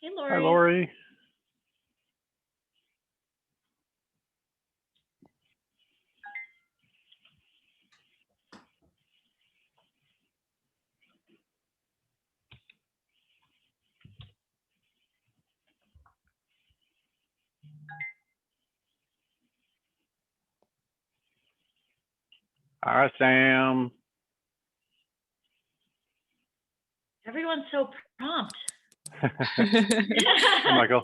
Hey, Hi, Lori. Lori. Hi, Sam. Everyone's so prompt. Hi, Michael.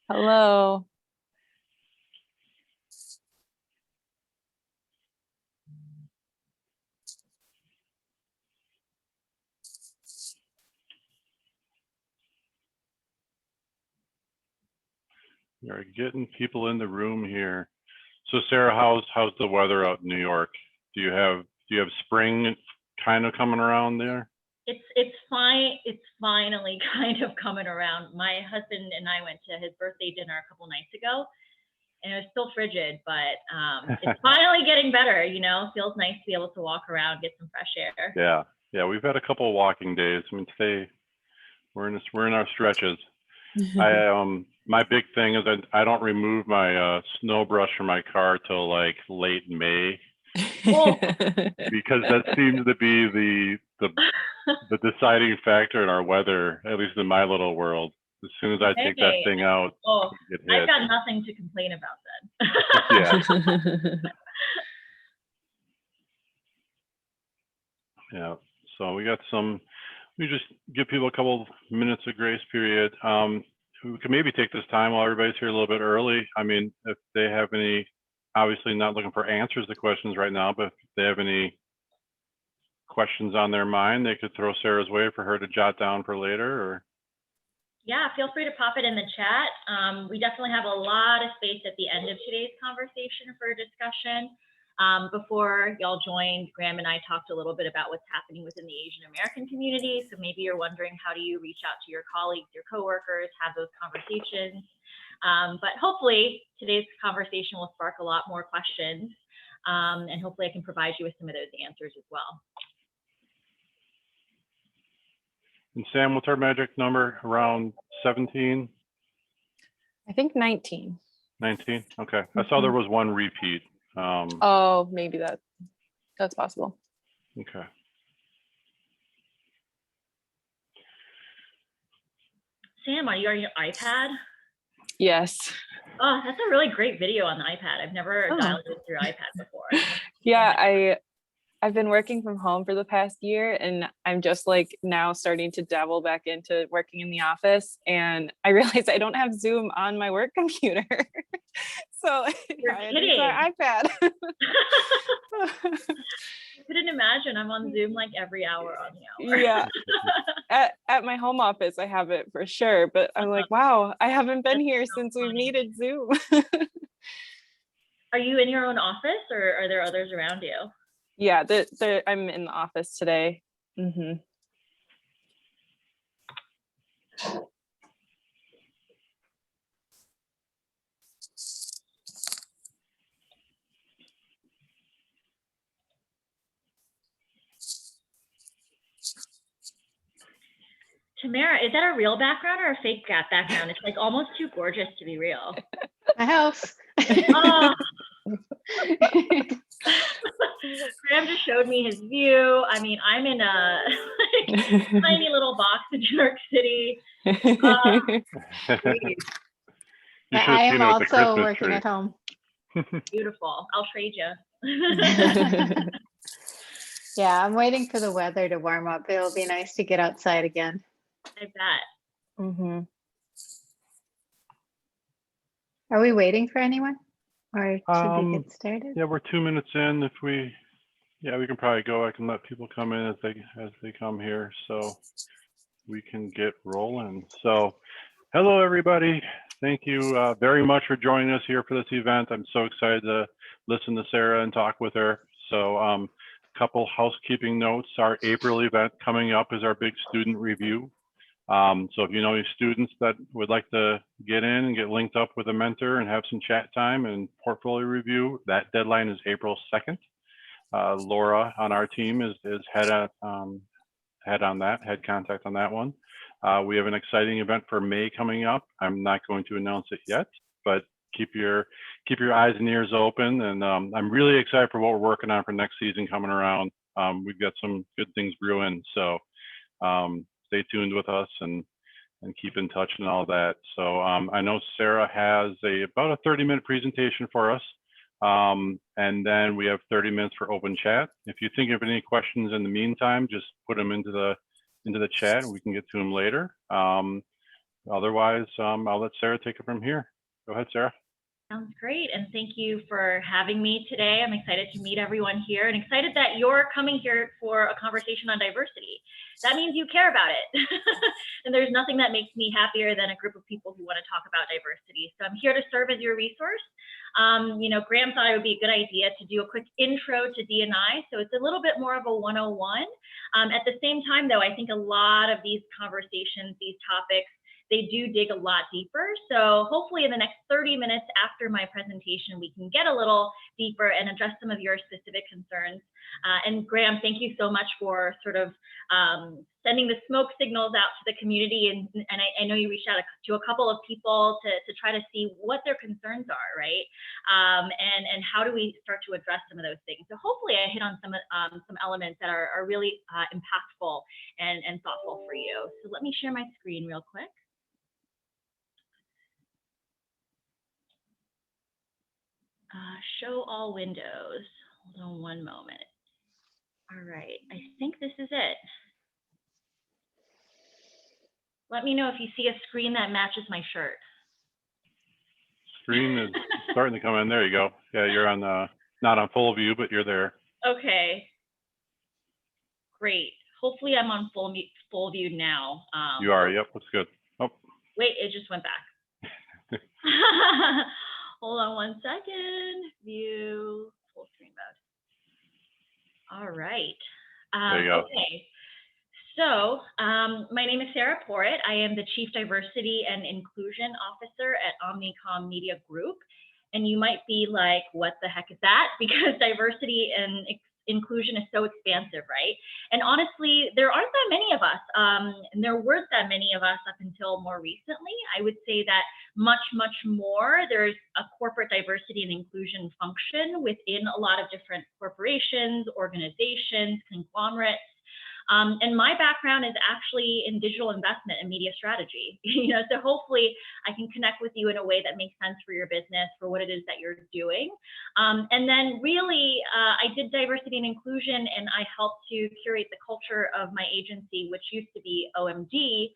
Hello. You're getting people in the room here. So, Sarah, how's the weather out in New York? Do you have spring kind of coming around there? It's fine. It's finally kind of coming around. My husband and I went to his birthday dinner a couple nights ago, and it was still frigid, but it's finally getting better. Feels nice to be able to walk around, get some fresh air. Yeah. We've had a couple of walking days. I mean, today we're in our stretches. My big thing is I don't remove my snow brush from my car till like late May, because that seems to be the deciding factor in our weather, at least in my little world. As soon as I take that thing out, get hit. I've got nothing to complain about then. Yeah. So we just give people a couple minutes of grace period. We can maybe take this time while everybody's here a little bit early. I mean, if they have any, obviously not looking for answers to questions right now, but if they have any questions on their mind, they could throw Sarah's way for her to jot down for later. Or yeah, feel free to pop it in the chat. We definitely have a lot of space at the end of today's conversation for discussion. Before y'all joined, Graham and I talked a little bit about what's happening within the Asian American community. So maybe you're wondering, how do you reach out to your colleagues, your coworkers, have those conversations? But hopefully today's conversation will spark a lot more questions. And hopefully I can provide you with some of those answers as well. And Sam, what's our magic number? Around 17? I think 19. 19? Okay. I saw there was one repeat. Oh, maybe that's possible. Okay. Sam, are you on your iPad? Yes. Oh, that's a really great video on the iPad. I've never dialed it through iPad before. Yeah, I've been working from home for the past year, and I'm just like now starting to dabble back into working in the office, and I realized I don't have Zoom on my work computer. So I use my iPad. I couldn't imagine. I'm on Zoom like every hour on the hour. Yeah. At my home office, I have it for sure, but I'm like, wow, I haven't been here since we've needed Zoom. Are you in your own office, or are there others around you? Yeah, I'm in the office today. Mm-hmm. Tamara, is that a real background or a fake background? It's like almost too gorgeous to be real. My house. Oh. Graham just showed me his view. I mean, I'm in a tiny little box in New York City. Yeah, I am also working at home. Beautiful. I'll trade you. Yeah, I'm waiting for the weather to warm up. It'll be nice to get outside again. I bet. Mm-hmm. Are we waiting for anyone, or should we get started? Yeah, we're 2 minutes in. We can probably go. I can let people come in as they come here, so we can get rolling. So, hello everybody. Thank you very much for joining us here for this event. I'm so excited to listen to Sarah and talk with her. So, couple housekeeping notes. Our April event coming up is our big student review. So if you know any students that would like to get in and get linked up with a mentor and have some chat time and portfolio review, that deadline is April 2nd. Laura on our team is head contact on that one. We have an exciting event for May coming up. I'm not going to announce it yet, but keep your eyes and ears open. And I'm really excited for what we're working on for next season coming around. We've got some good things brewing, so stay tuned with us and keep in touch and all that. So I know Sarah has about a 30-minute presentation for us. And then we have 30 minutes for open chat. If you think of any questions in the meantime, just put them into the chat and we can get to them later. Otherwise, I'll let Sarah take it from here. Go ahead, Sarah. Sounds great. And thank you for having me today. I'm excited to meet everyone here and excited that you're coming here for a conversation on diversity. That means you care about it. And there's nothing that makes me happier than a group of people who want to talk about diversity. So I'm here to serve as your resource. Graham thought it would be a good idea to do a quick intro to D&I. So it's a little bit more of a 101. At the same time, though, I think a lot of these conversations, these topics, they do dig a lot deeper. So hopefully in the next 30 minutes after my presentation, we can get a little deeper and address some of your specific concerns. And Graham, thank you so much for sort of sending the smoke signals out to the community. And I know you reached out to a couple of people to try to see what their concerns are, right? And how do we start to address some of those things? So hopefully I hit on some elements that are really impactful and thoughtful for you. So let me share my screen real quick. Show all windows. Hold on one moment. All right, I think this is it. Let me know if you see a screen that matches my shirt. Screen is starting to come in. There you go. Yeah, you're on not on full view, but you're there. Okay. Great. Hopefully I'm on full view now. You are. Yep, that's good. Oh. Wait, it just went back. Hold on one second. View, full screen mode. All right. There you go. Okay. So my name is Sara Porritt. I am the Chief Diversity and Inclusion Officer at Omnicom Media Group. And you might be like, what the heck is that? Because diversity and inclusion is so expansive, right? And honestly, there aren't that many of us, and there weren't that many of us up until more recently. I would say that much more. There's a corporate diversity and inclusion function within a lot of different corporations, organizations, conglomerates. And my background is actually in digital investment and media strategy. So hopefully I can connect with you in a way that makes sense for your business, for what it is that you're doing. And then really, I did diversity and inclusion, and I helped to curate the culture of my agency, which used to be OMD,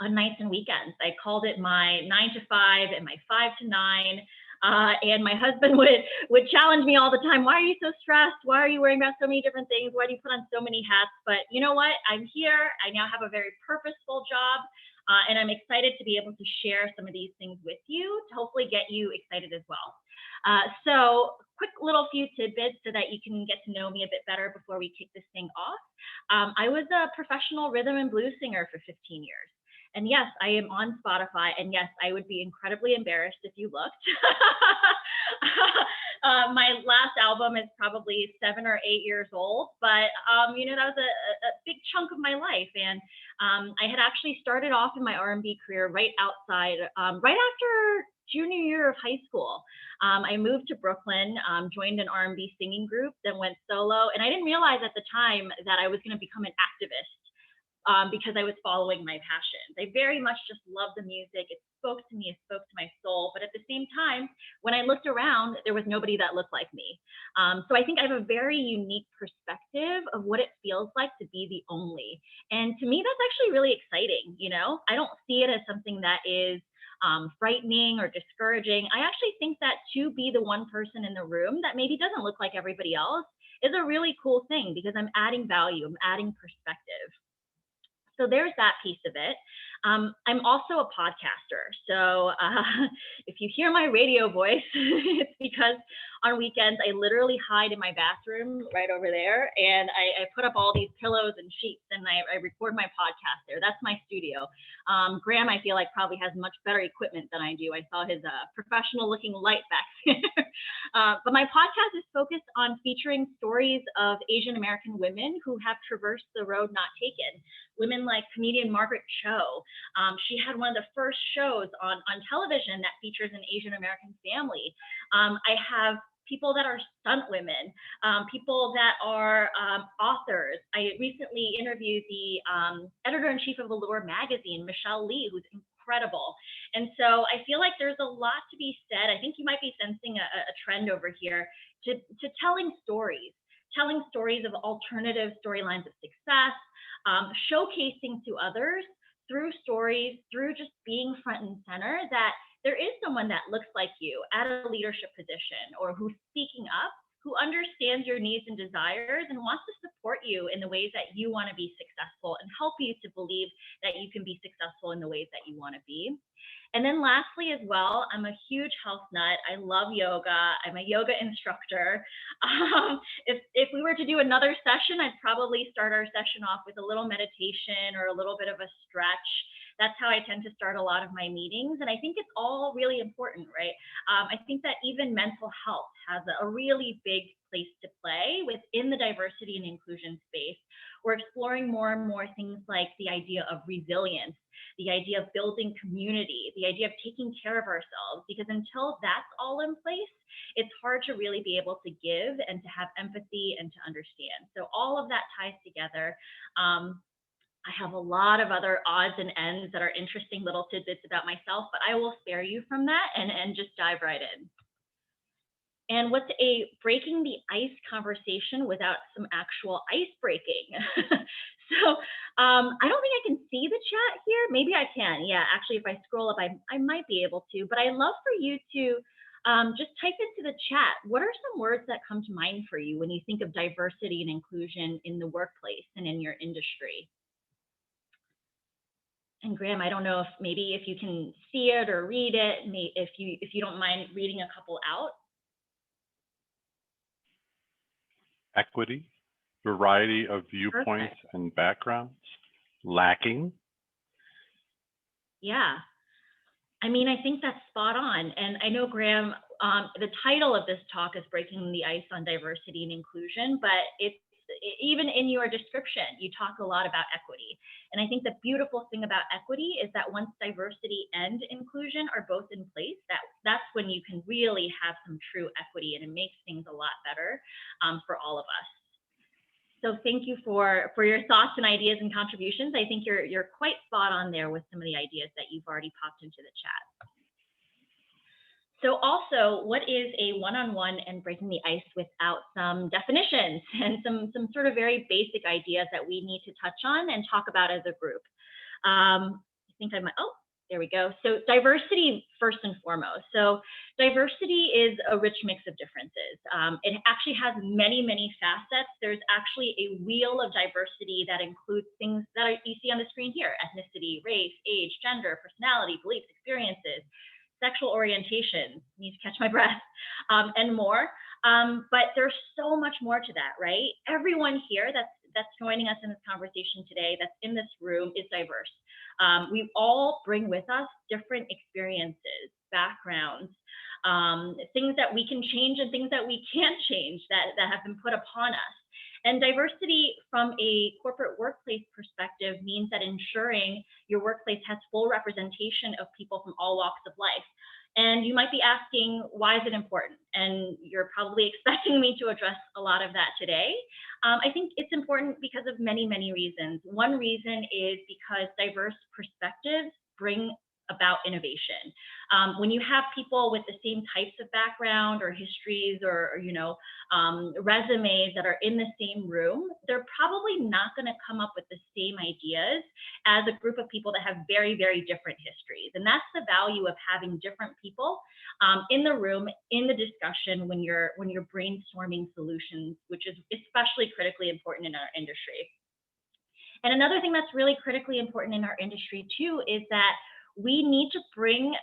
on nights and weekends. I called it my 9 to 5 and my 5 to 9. And my husband would challenge me all the time. Why are you so stressed? Why are you worrying about so many different things? Why do you put on so many hats? But you know what? I'm here. I now have a very purposeful job. And I'm excited to be able to share some of these things with you to hopefully get you excited as well. So quick little few tidbits so that you can get to know me a bit better before we kick this thing off. I was a professional rhythm and blues singer for 15 years. And yes, I am on Spotify, and yes, I would be incredibly embarrassed if you looked. My last album is probably 7 or 8 years old, but that was a big chunk of my life. And I had actually started off in my R&B career right after junior year of high school. I moved to Brooklyn, joined an R&B singing group, then went solo, and I didn't realize at the time that I was going to become an activist. Because I was following my passions. I very much just loved the music. It spoke to me, it spoke to my soul. But at the same time, when I looked around, there was nobody that looked like me. So I think I have a very unique perspective of what it feels like to be the only. And to me, that's actually really exciting. I don't see it as something that is frightening or discouraging. I actually think that to be the one person in the room that maybe doesn't look like everybody else is a really cool thing, because I'm adding value, I'm adding perspective. So there's that piece of it. I'm also a podcaster. So if you hear my radio voice, it's because on weekends, I literally hide in my bathroom right over there, and I put up all these pillows and sheets, and I record my podcast there. That's my studio. Graham, I feel like, probably has much better equipment than I do. I saw his professional looking light back there. But my podcast is focused on featuring stories of Asian American women who have traversed the road not taken. Women like comedian Margaret Cho. She had one of the first shows on television that features an Asian American family. I have people that are stunt women, people that are authors. I recently interviewed the editor-in-chief of Allure magazine, Michelle Lee, who's incredible. And so I feel like there's a lot to be said. I think you might be sensing a trend over here to telling stories of alternative storylines of success, showcasing to others through stories, through just being front and center, that there is someone that looks like you at a leadership position, or who's speaking up, who understands your needs and desires and wants to support you in the ways that you want to be successful and help you to believe that you can be successful in the ways that you want to be. And then lastly as well, I'm a huge health nut. I love yoga. I'm a yoga instructor. If we were to do another session, I'd probably start our session off with a little meditation or a little bit of a stretch. That's how I tend to start a lot of my meetings. And I think it's all really important, right? I think that even mental health has a really big place to play within the diversity and inclusion space. We're exploring more and more things like the idea of resilience, the idea of building community, the idea of taking care of ourselves, because until that's all in place, it's hard to really be able to give and to have empathy and to understand. So all of that ties together. I have a lot of other odds and ends that are interesting little tidbits about myself, but I will spare you from that and just dive right in. And what's a breaking the ice conversation without some actual ice breaking? So I don't think I can see the chat here. Maybe I can. Yeah, actually, if I scroll up, I might be able to. But I'd love for you to just type into the chat, what are some words that come to mind for you when you think of diversity and inclusion in the workplace and in your industry? And Graham, I don't know if maybe if you can see it or read it, if you don't mind reading a couple out. Equity, variety of viewpoints Perfect. and backgrounds, lacking. Yeah, I mean, I think that's spot on. And I know, Graham, the title of this talk is Breaking the Ice on Diversity and Inclusion, but it's even in your description, you talk a lot about equity. And I think the beautiful thing about equity is that once diversity and inclusion are both in place, that's when you can really have some true equity, and it makes things a lot better for all of us. So thank you for your thoughts and ideas and contributions. I think you're quite spot on there with some of the ideas that you've already popped into the chat. So also, what is a one-on-one and breaking the ice without some definitions and some sort of very basic ideas that we need to touch on and talk about as a group? I think I might, oh, there we go. So diversity first and foremost. So diversity is a rich mix of differences. It actually has many, many facets. There's actually a wheel of diversity that includes things that you see on the screen here: ethnicity, race, age, gender, personality, beliefs, experiences, sexual orientation, need to catch my breath, and more. But there's so much more to that, right? Everyone here that's joining us in this conversation today, that's in this room, is diverse. We all bring with us different experiences, backgrounds, things that we can change and things that we can't change that have been put upon us. And diversity from a corporate workplace perspective means that ensuring your workplace has full representation of people from all walks of life. And you might be asking, why is it important? And you're probably expecting me to address a lot of that today. I think it's important because of many, many reasons. One reason is because diverse perspectives bring about innovation. When you have people with the same types of background or histories or resumes that are in the same room, they're probably not going to come up with the same ideas as a group of people that have very, very different histories. And that's the value of having different people in the room, in the discussion when you're brainstorming solutions, which is especially critically important in our industry. And another thing that's really critically important in our industry too is that we need to bring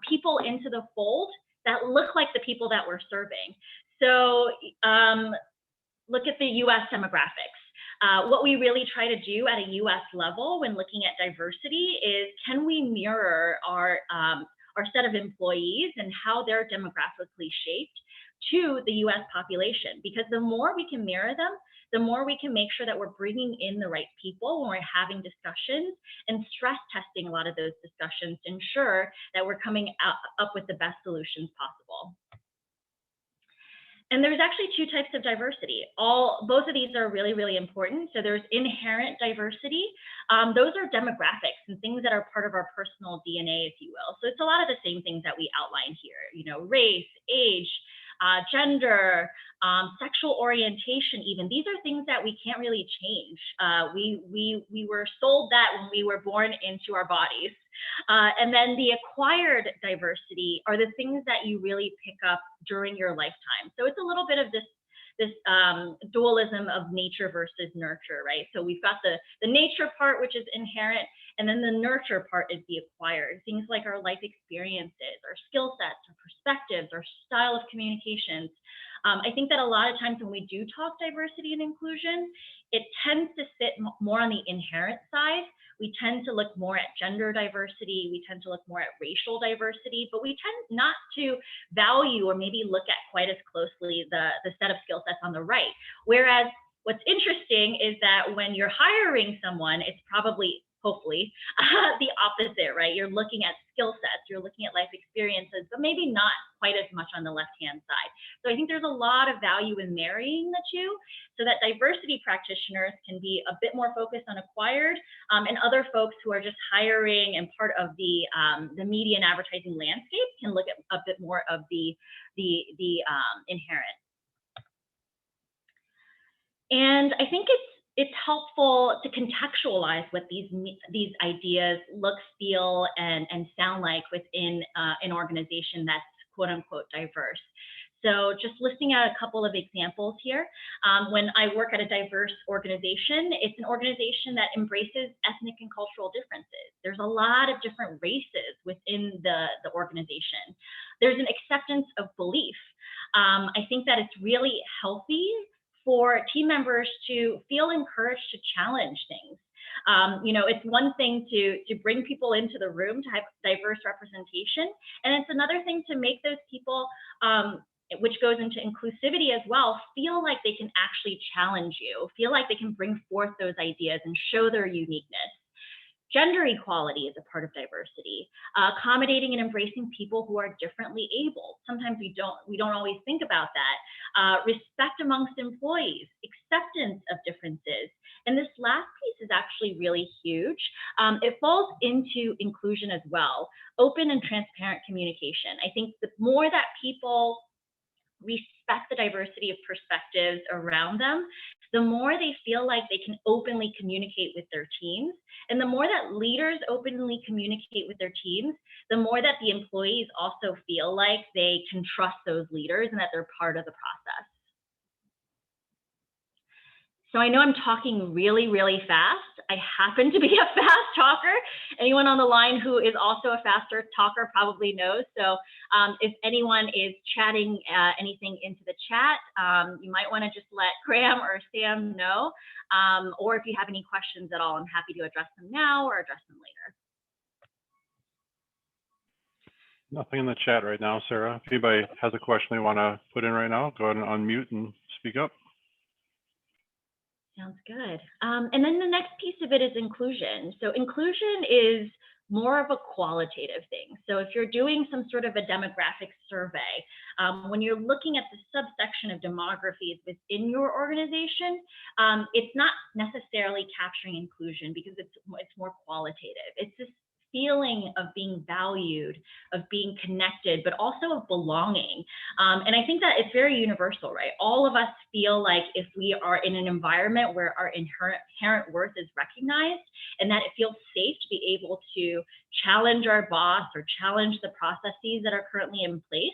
people into the fold that look like the people that we're serving. So look at the US demographics. What we really try to do at a US level when looking at diversity is, can we mirror our set of employees and how they're demographically shaped to the US population? Because the more we can mirror them, the more we can make sure that we're bringing in the right people when we're having discussions and stress testing a lot of those discussions to ensure that we're coming up with the best solutions possible. And there's actually two types of diversity. Both of these are really, really important. So there's inherent diversity. Those are demographics and things that are part of our personal DNA, if you will. So it's a lot of the same things that we outline here, you know, race, age, gender, sexual orientation, even. These are things that we can't really change. We were sold that when we were born into our bodies. And then the acquired diversity are the things that you really pick up during your lifetime. So it's a little bit of this dualism of nature versus nurture, right? So we've got the nature part, which is inherent, and then the nurture part is the acquired. Things like our life experiences, our skill sets, our perspectives, our style of communications. I think that a lot of times when we do talk diversity and inclusion, it tends to sit more on the inherent side. We tend to look more at gender diversity. We tend to look more at racial diversity, but we tend not to value or maybe look at quite as closely the set of skill sets on the right. Whereas what's interesting is that when you're hiring someone, it's probably, hopefully, the opposite, right? You're looking at skill sets, you're looking at life experiences, but maybe not quite as much on the left-hand side. So I think there's a lot of value in marrying the two so that diversity practitioners can be a bit more focused on acquired, and other folks who are just hiring and part of the media and advertising landscape can look at a bit more of the inherent. And I think it's helpful to contextualize what these ideas look, feel, and sound like within an organization that's quote unquote diverse. So just listing out a couple of examples here. When I work at a diverse organization, it's an organization that embraces ethnic and cultural differences. There's a lot of different races within the organization. There's an acceptance of belief. I think that it's really healthy for team members to feel encouraged to challenge things. You know, it's one thing to bring people into the room to have diverse representation, and it's another thing to make those people, which goes into inclusivity as well, feel like they can actually challenge you, feel like they can bring forth those ideas and show their uniqueness. Gender equality is a part of diversity. Accommodating and embracing people who are differently abled. Sometimes we don't always think about that. Respect amongst employees, acceptance of differences. And this last piece is actually really huge. It falls into inclusion as well. Open and transparent communication. I think the more that people respect the diversity of perspectives around them, the more they feel like they can openly communicate with their teams. And the more that leaders openly communicate with their teams, the more that the employees also feel like they can trust those leaders and that they're part of the process. So I know I'm talking really, really fast. I happen to be a fast talker. Anyone on the line who is also a faster talker probably knows. So if anyone is chatting anything into the chat, you might want to just let Graham or Sam know. Or if you have any questions at all, I'm happy to address them now or address them later. Nothing in the chat right now, Sarah. If anybody has a question they want to put in right now, go ahead and unmute and speak up. Sounds good. And then the next piece of it is inclusion. So inclusion is more of a qualitative thing. So if you're doing some sort of a demographic survey, when you're looking at the subsection of demographies within your organization, it's not necessarily capturing inclusion because it's more qualitative. It's this feeling of being valued, of being connected, but also of belonging. And I think that it's very universal, right? All of us feel like if we are in an environment where our inherent worth is recognized and that it feels safe to be able to challenge our boss or challenge the processes that are currently in place,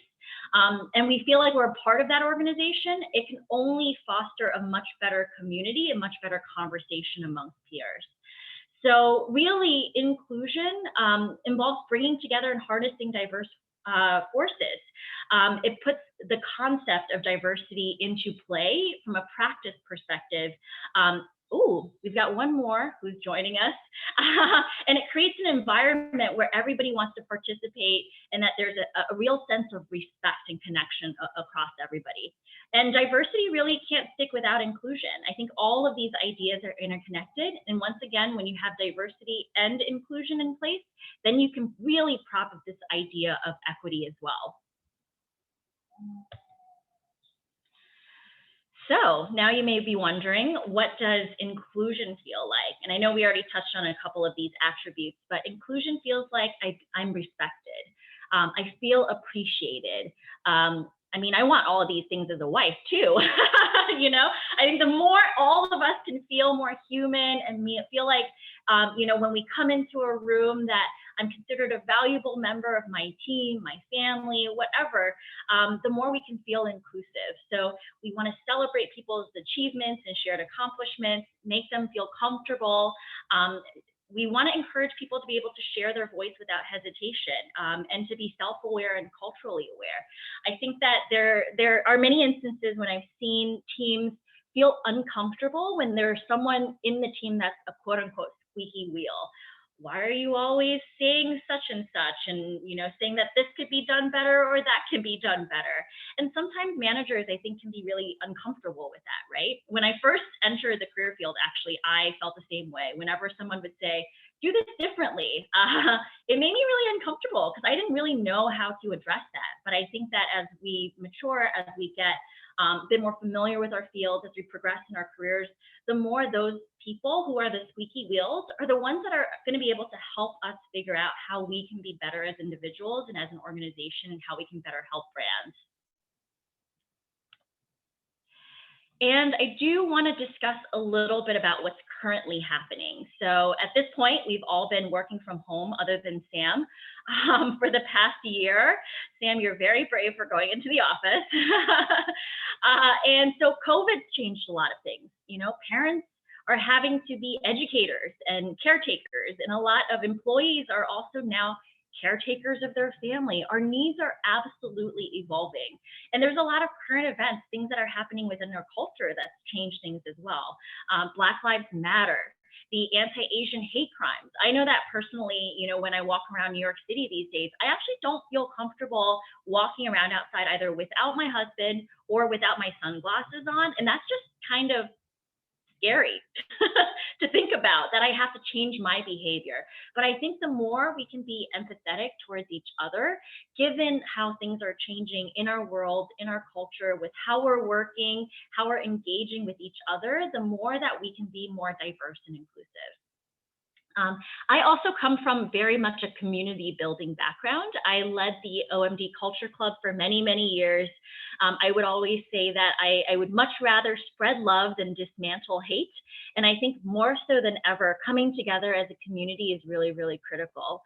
and we feel like we're a part of that organization, it can only foster a much better community, a much better conversation amongst peers. So really, inclusion involves bringing together and harnessing diverse forces. It puts the concept of diversity into play from a practice perspective. Ooh, we've got one more who's joining us. And it creates an environment where everybody wants to participate and that there's a real sense of respect and connection across everybody. And diversity really can't stick without inclusion. I think all of these ideas are interconnected. And once again, when you have diversity and inclusion in place, then you can really prop up this idea of equity as well. So now you may be wondering, what does inclusion feel like? And I know we already touched on a couple of these attributes, but inclusion feels like I'm respected. I feel appreciated. I mean, I want all of these things as a wife too. You know, I think the more all of us can feel more human and feel like, you know, when we come into a room that I'm considered a valuable member of my team, my family, whatever, the more we can feel inclusive. So we want to celebrate people's achievements and shared accomplishments, make them feel comfortable. We want to encourage people to be able to share their voice without hesitation, and to be self-aware and culturally aware. I think that there are many instances when I've seen teams feel uncomfortable when there's someone in the team that's a quote unquote squeaky wheel. Why are you always saying such and such, and you know, saying that this could be done better or that can be done better? And sometimes managers, I think, can be really uncomfortable with that, right? When I first entered the career field, actually, I felt the same way. Whenever someone would say, do this differently, it made me really uncomfortable because I didn't really know how to address that. But I think that as we mature, as we get a bit more familiar with our field, as we progress in our careers, the more those people who are the squeaky wheels are the ones that are going to be able to help us figure out how we can be better as individuals and as an organization, and how we can better help brands. And I do want to discuss a little bit about what's currently happening. So at this point, we've all been working from home, other than Sam, for the past year. Sam, you're very brave for going into the office. And so COVID's changed a lot of things. You know, parents are having to be educators and caretakers, and a lot of employees are also now caretakers of their family. Our needs are absolutely evolving. And there's a lot of current events, things that are happening within our culture that's changed things as well. Black Lives Matter, the anti-Asian hate crimes. I know that personally, you know, when I walk around New York City these days, I actually don't feel comfortable walking around outside either without my husband or without my sunglasses on. And that's just kind of scary to think about, that I have to change my behavior. But I think the more we can be empathetic towards each other, given how things are changing in our world, in our culture, with how we're working, how we're engaging with each other, the more that we can be more diverse and inclusive. I also come from very much a community building background. I led the OMD Culture Club for many, many years. I would always say that I would much rather spread love than dismantle hate. And I think more so than ever, coming together as a community is really, really critical.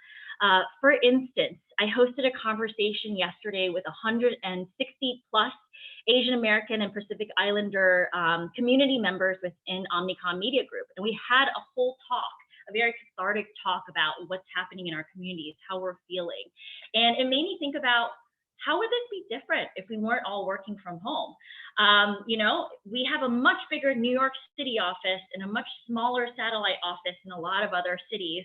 For instance, I hosted a conversation yesterday with 160 plus Asian American and Pacific Islander community members within Omnicom Media Group. And we had a whole talk, a very cathartic talk about what's happening in our communities, how we're feeling. And it made me think about, how would this be different if we weren't all working from home? You know, we have a much bigger New York City office and a much smaller satellite office in a lot of other cities.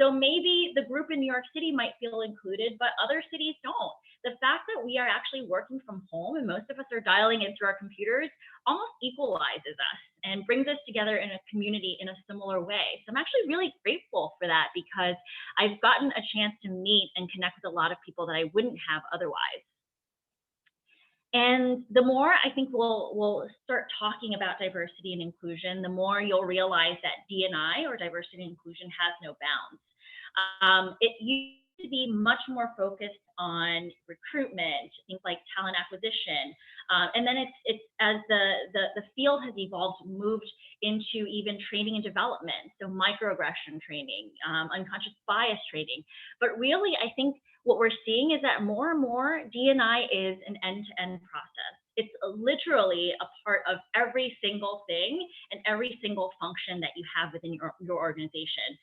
So maybe the group in New York City might feel included, but other cities don't. The fact that we are actually working from home and most of us are dialing in through our computers almost equalizes us and brings us together in a community in a similar way. So I'm actually really grateful for that, because I've gotten a chance to meet and connect with a lot of people that I wouldn't have otherwise. And the more I think we'll start talking about diversity and inclusion, the more you'll realize that D&I, or diversity and inclusion, has no bounds. It used to be much more focused on recruitment, things like talent acquisition, and then it's as the field has evolved, moved into even training and development, so microaggression training, unconscious bias training. But really, I think what we're seeing is that more and more D&I is an end-to-end process. It's literally a part of every single thing and every single function that you have within your organization,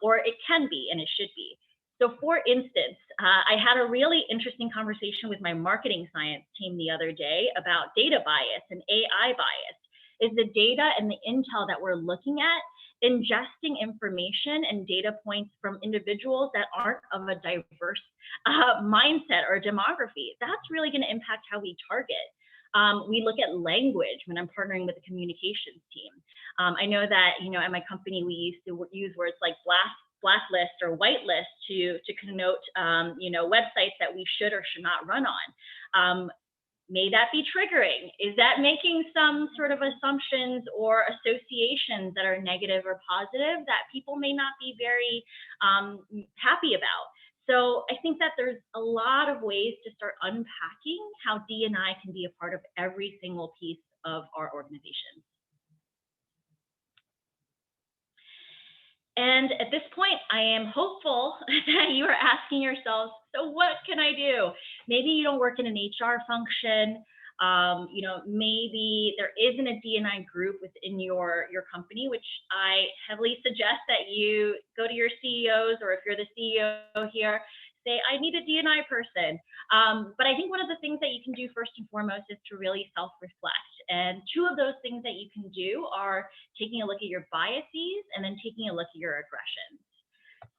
or it can be, and it should be. So for instance, I had a really interesting conversation with my marketing science team the other day about data bias and AI bias. Is the data and the intel that we're looking at ingesting information and data points from individuals that aren't of a diverse mindset or demography? That's really going to impact how we target. We look at language when I'm partnering with the communications team. I know that, at my company, we used to use words like blacklist or whitelist to connote, websites that we should or should not run on. May that be triggering? Is that making some sort of assumptions or associations that are negative or positive that people may not be very happy about? So I think that there's a lot of ways to start unpacking how D&I can be a part of every single piece of our organization. And at this point, I am hopeful that you are asking yourselves, so what can I do? Maybe you don't work in an HR function. Maybe there isn't a D&I group within your company, which I heavily suggest that you go to your CEOs, or if you're the CEO here, say, I need a D&I person. But I think one of the things that you can do first and foremost is to really self-reflect. And two of those things that you can do are taking a look at your biases and then taking a look at your aggressions.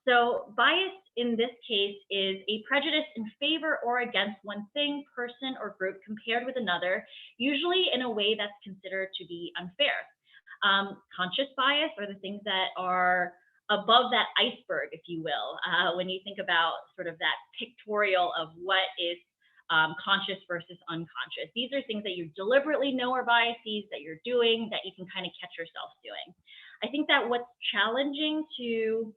So bias in this case is a prejudice in favor or against one thing, person, or group compared with another, usually in a way that's considered to be unfair. Conscious bias are the things that are above that iceberg, if you will, when you think about sort of that pictorial of what is conscious versus unconscious. These are things that you deliberately know are biases that you're doing, that you can kind of catch yourself doing. I think that what's challenging to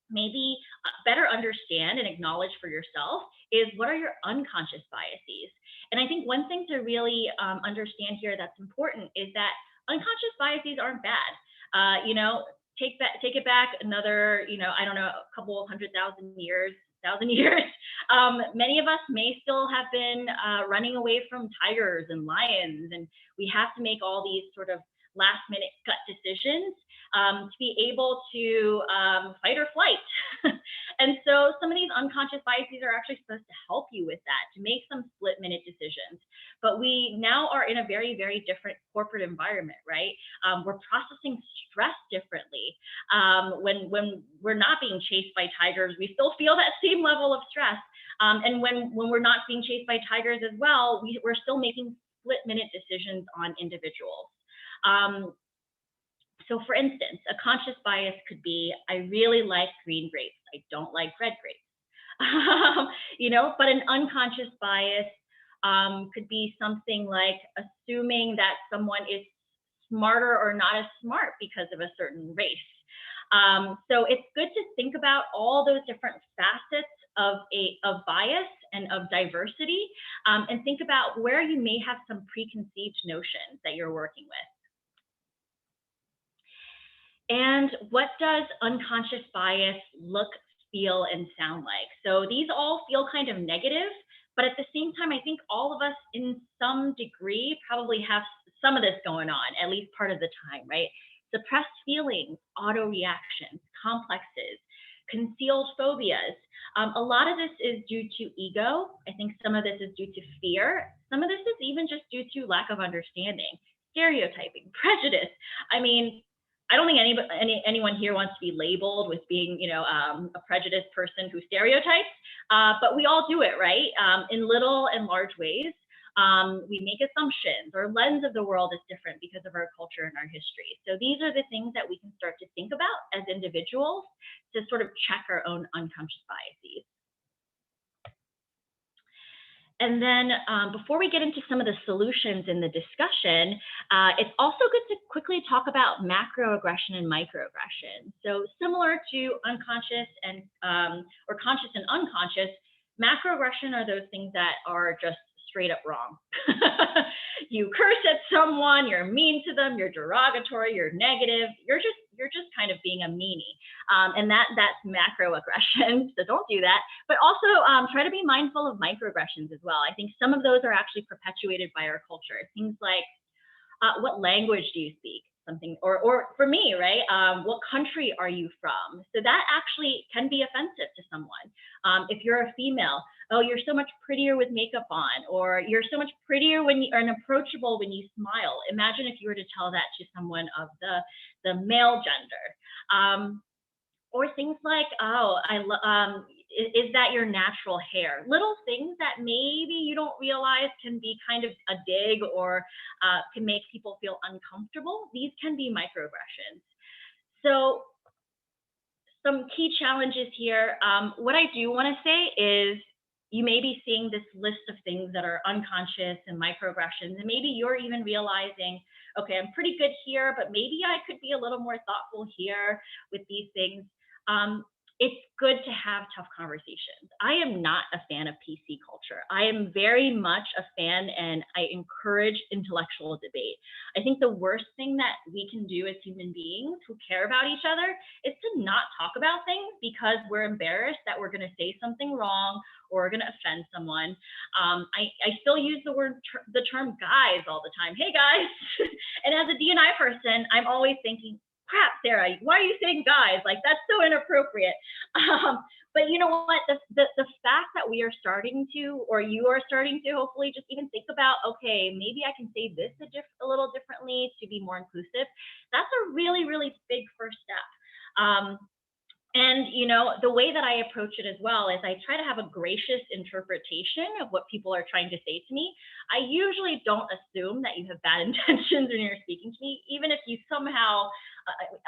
maybe better understand and acknowledge for yourself is, what are your unconscious biases? And I think one thing to really understand here that's important is that unconscious biases aren't bad. Take it back another, a couple 100,000 years, many of us may still have been running away from tigers and lions, and we have to make all these sort of last minute gut decisions to be able to fight or flight. And so some of these unconscious biases are actually supposed to help you with that, to make some split minute decisions. But we now are in a very, very different corporate environment, right? We're processing stress differently. When we're not being chased by tigers, we still feel that same level of stress. And when we're not being chased by tigers as well, we're still making split minute decisions on individuals. So for instance, a conscious bias could be, I really like green grapes. I don't like red grapes. But an unconscious bias could be something like assuming that someone is smarter or not as smart because of a certain race. So it's good to think about all those different facets of bias and of diversity, and think about where you may have some preconceived notions that you're working with. And what does unconscious bias look, feel, and sound like? So these all feel kind of negative, but at the same time, I think all of us in some degree probably have some of this going on, at least part of the time, right? Suppressed feelings, auto reactions, complexes, concealed phobias. A lot of this is due to ego. I think some of this is due to fear. Some of this is even just due to lack of understanding, stereotyping, prejudice. I mean, I don't think anyone here wants to be labeled with being, a prejudiced person who stereotypes, but we all do it, right? In little and large ways. We make assumptions. Our lens of the world is different because of our culture and our history. So these are the things that we can start to think about as individuals to sort of check our own unconscious biases. And then before we get into some of the solutions in the discussion, it's also good to quickly talk about macroaggression and microaggression. So similar to unconscious and or conscious and unconscious, macroaggression are those things that are just straight up wrong. You curse at someone, you're mean to them, you're derogatory, you're negative, you're just kind of being a meanie. And that's macroaggression, so don't do that. But also try to be mindful of microaggressions as well. I think some of those are actually perpetuated by our culture. Things like, what language do you speak? something, or for me, right? What country are you from? So that actually can be offensive to someone. If you're a female, oh, you're so much prettier with makeup on, or you're so much prettier when you are approachable when you smile. Imagine if you were to tell that to someone of the male gender. Or things like, oh, is that your natural hair? Little things that maybe you don't realize can be kind of a dig or can make people feel uncomfortable. These can be microaggressions. So some key challenges here. What I do want to say is you may be seeing this list of things that are unconscious and microaggressions, and maybe you're even realizing, okay, I'm pretty good here, but maybe I could be a little more thoughtful here with these things. It's good to have tough conversations. I am not a fan of PC culture. I am very much a fan, and I encourage intellectual debate. I think the worst thing that we can do as human beings who care about each other is to not talk about things because we're embarrassed that we're going to say something wrong or we're going to offend someone. I still use the term guys all the time. Hey guys. And as a D&I person, I'm always thinking, crap, Sarah, why are you saying guys? Like, that's so inappropriate. But you know what? The fact that we are starting to, or you are starting to hopefully just even think about, okay, maybe I can say this a little differently to be more inclusive. That's a really, really big first step. And you know, the way that I approach it as well is I try to have a gracious interpretation of what people are trying to say to me. I usually don't assume that you have bad intentions when you're speaking to me, even if you somehow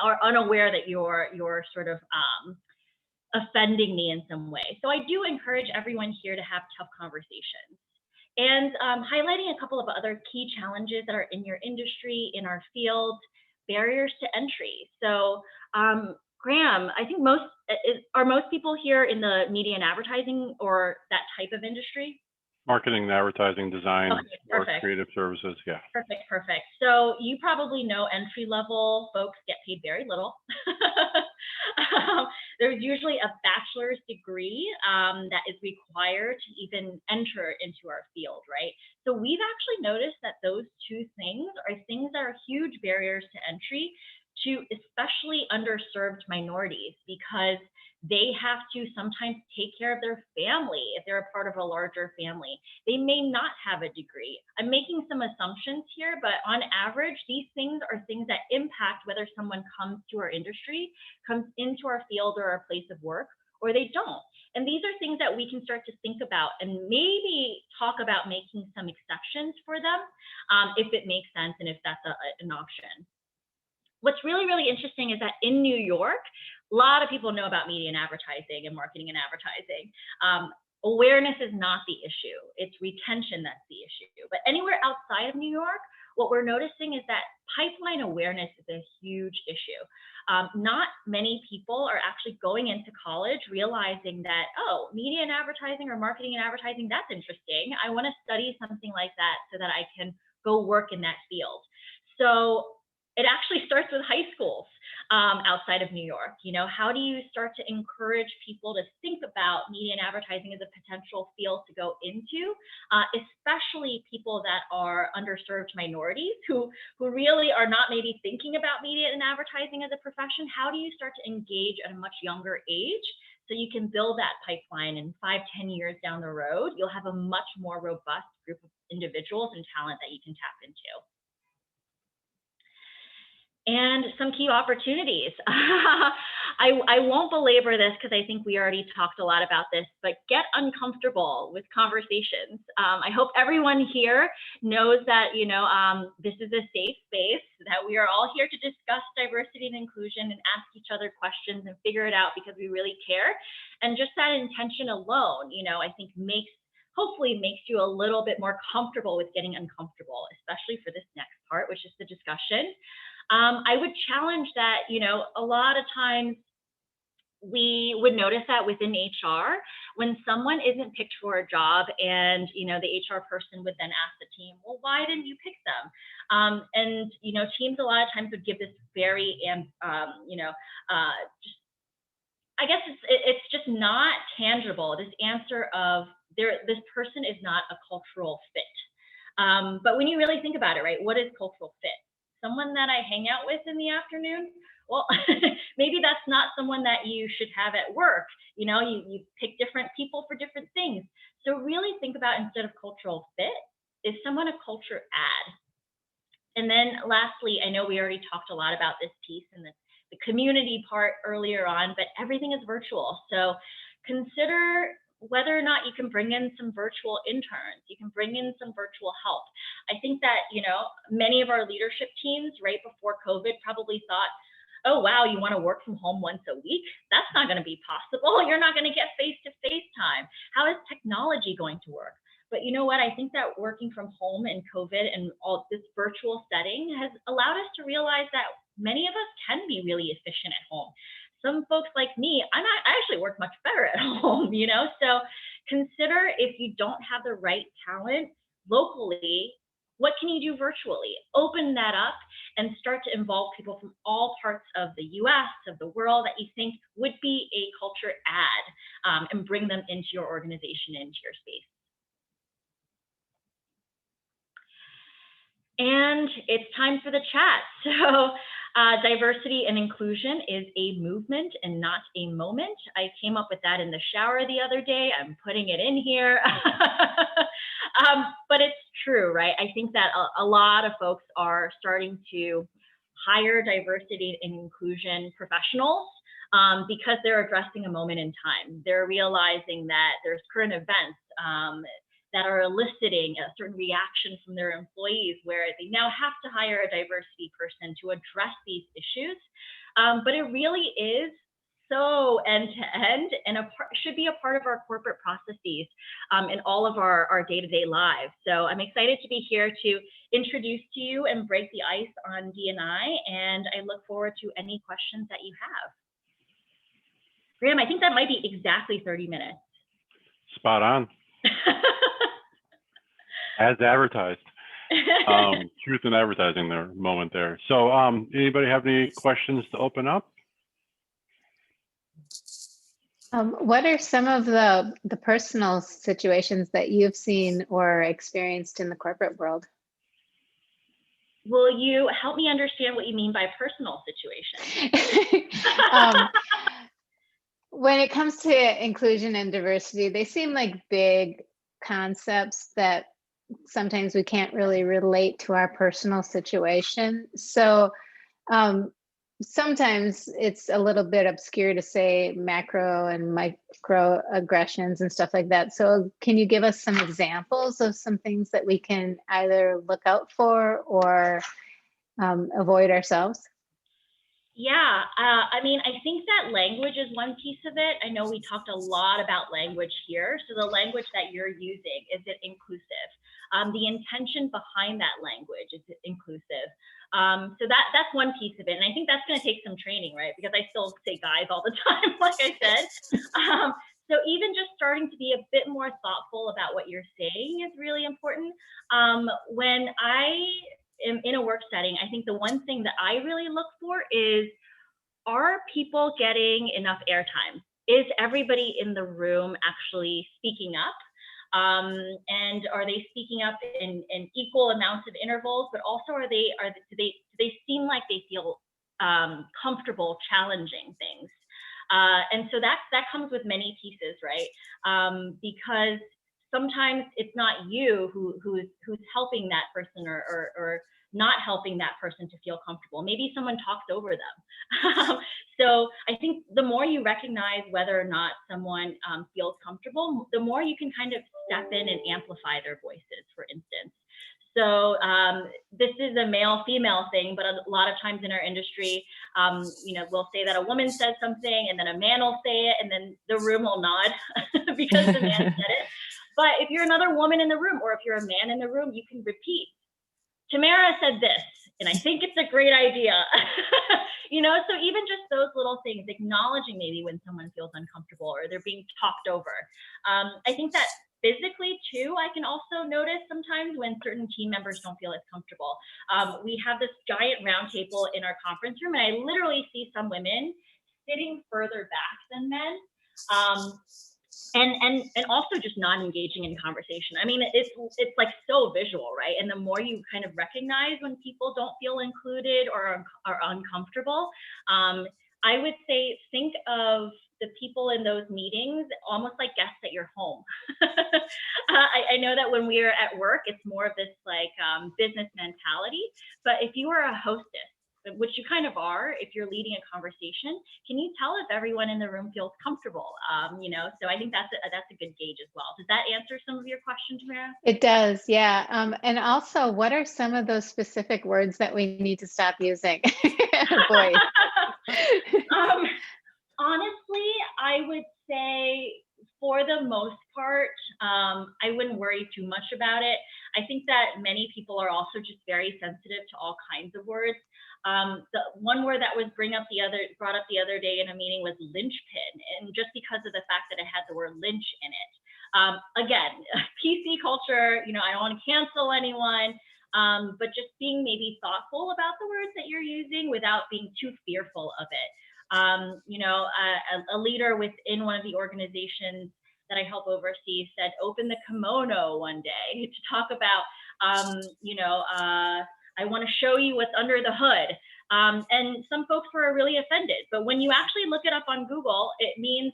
are unaware that you're sort of offending me in some way. So I do encourage everyone here to have tough conversations. And highlighting a couple of other key challenges that are in your industry, in our field, barriers to entry. So Graham, I think most people here in the media and advertising or that type of industry? Marketing and advertising, design, or perfect. creative services, yeah. Perfect. So you probably know entry-level folks get paid very little. There's usually a bachelor's degree that is required to even enter into our field, right? So we've actually noticed that those two things are things that are huge barriers to entry to especially underserved minorities, because they have to sometimes take care of their family if they're a part of a larger family. They may not have a degree. I'm making some assumptions here, but on average, these things are things that impact whether someone comes to our industry, comes into our field or our place of work, or they don't. And these are things that we can start to think about and maybe talk about making some exceptions for them if it makes sense and if that's an option. What's really, really interesting is that in New York, a lot of people know about media and advertising and marketing and advertising. Awareness is not the issue. It's retention that's the issue. But anywhere outside of New York, what we're noticing is that pipeline awareness is a huge issue. Not many people are actually going into college realizing that, oh, media and advertising or marketing and advertising, that's interesting. I want to study something like that so that I can go work in that field. So it actually starts with high schools outside of New York. You know, how do you start to encourage people to think about media and advertising as a potential field to go into, especially people that are underserved minorities who really are not maybe thinking about media and advertising as a profession? How do you start to engage at a much younger age so you can build that pipeline, and 5-10 years down the road, you'll have a much more robust group of individuals and talent that you can tap into? And some key opportunities. I won't belabor this because I think we already talked a lot about this, but get uncomfortable with conversations. I hope everyone here knows that, you know, this is a safe space, that we are all here to discuss diversity and inclusion and ask each other questions and figure it out because we really care. And just that intention alone, you know, I think hopefully makes you a little bit more comfortable with getting uncomfortable, especially for this next part, which is the discussion. I would challenge that, you know, a lot of times we would notice that within HR, when someone isn't picked for a job and, you know, the HR person would then ask the team, well, why didn't you pick them? And, you know, teams a lot of times would give this very, you know, just, I guess it's just not tangible, this answer of this person is not a cultural fit. But when you really think about it, right, what is cultural fit? someone that I hang out with in the afternoon. Well, maybe that's not someone that you should have at work. You know, you pick different people for different things. So really think about, instead of cultural fit, is someone a culture add? And then lastly, I know we already talked a lot about this piece and the community part earlier on, but everything is virtual. So consider whether or not you can bring in some virtual interns, you can bring in some virtual help. I think that, you know, many of our leadership teams right before COVID probably thought, oh, wow, you want to work from home once a week? That's not going to be possible. You're not going to get face-to-face time. How is technology going to work? But you know what? I think that working from home and COVID and all this virtual setting has allowed us to realize that many of us can be really efficient at home. Some folks like me, I actually work much better at home, you know? So consider, if you don't have the right talent locally, what can you do virtually? Open that up and start to involve people from all parts of the US, of the world, that you think would be a culture add, and bring them into your organization, into your space. And it's time for the chat. So diversity and inclusion is a movement and not a moment. I came up with that in the shower the other day. I'm putting it in here. But it's true, right? I think that a lot of folks are starting to hire diversity and inclusion professionals because they're addressing a moment in time. They're realizing that there's current events that are eliciting a certain reaction from their employees, where they now have to hire a diversity person to address these issues. But it really is so end-to-end, and should be a part of our corporate processes in all of our day-to-day lives. So I'm excited to be here to introduce to you and break the ice on D&I, and I look forward to any questions that you have. Graham, I think that might be exactly 30 minutes. Spot on. As advertised. Truth in advertising there, moment there. So anybody have any questions to open up? What are some of the personal situations that you've seen or experienced in the corporate world? Will you help me understand what you mean by personal situation? When it comes to inclusion and diversity, they seem like big concepts that sometimes we can't really relate to our personal situation. So sometimes it's a little bit obscure to say macro and micro aggressions and stuff like that. So can you give us some examples of some things that we can either look out for or avoid ourselves? Yeah, I mean, I think that language is one piece of it. I know we talked a lot about language here. So the language that you're using, is it inclusive? The intention behind that language, is it inclusive? So that's one piece of it. And I think that's going to take some training, right? Because I still say guys all the time, like I said. So even just starting to be a bit more thoughtful about what you're saying is really important. When I am in a work setting, I think the one thing that I really look for is, are people getting enough airtime? Is everybody in the room actually speaking up? And are they speaking up in equal amounts of intervals? But also, do they seem like they feel comfortable challenging things? And so that comes with many pieces, right? Because sometimes it's not you who's helping that person or not helping that person to feel comfortable. Maybe someone talks over them. So I think the more you recognize whether or not someone feels comfortable, the more you can kind of step in and amplify their voices, for instance. So this is a male-female thing, but a lot of times in our industry, you know, we'll say that a woman says something and then a man will say it and then the room will nod because the man said it. But if you're another woman in the room, or if you're a man in the room, you can repeat. Tamara said this, and I think it's a great idea. You know, so even just those little things, acknowledging maybe when someone feels uncomfortable or they're being talked over. I think that physically too, I can also notice sometimes when certain team members don't feel as comfortable. We have this giant round table in our conference room, and I literally see some women sitting further back than men. And also just not engaging in conversation. I mean, it's like so visual, right? And the more you kind of recognize when people don't feel included or are uncomfortable, I would say think of the people in those meetings almost like guests at your home. I know that when we're at work, it's more of this like business mentality, but if you are a hostess, which you kind of are, if you're leading a conversation, can you tell if everyone in the room feels comfortable? You know, so I think that's a good gauge as well. Does that answer some of your questions, Tamara? It does, yeah. And also, what are some of those specific words that we need to stop using? Boy. Honestly, I would say for the most part, I wouldn't worry too much about it. I think that many people are also just very sensitive to all kinds of words. The one word that was brought up the other day in a meeting was linchpin, and just because of the fact that it had the word lynch in it. Again, PC culture, you know, I don't want to cancel anyone, but just being maybe thoughtful about the words that you're using without being too fearful of it. You know, a leader within one of the organizations that I help oversee said, open the kimono one day to talk about, you know, I want to show you what's under the hood. And some folks were really offended, but when you actually look it up on Google, it means,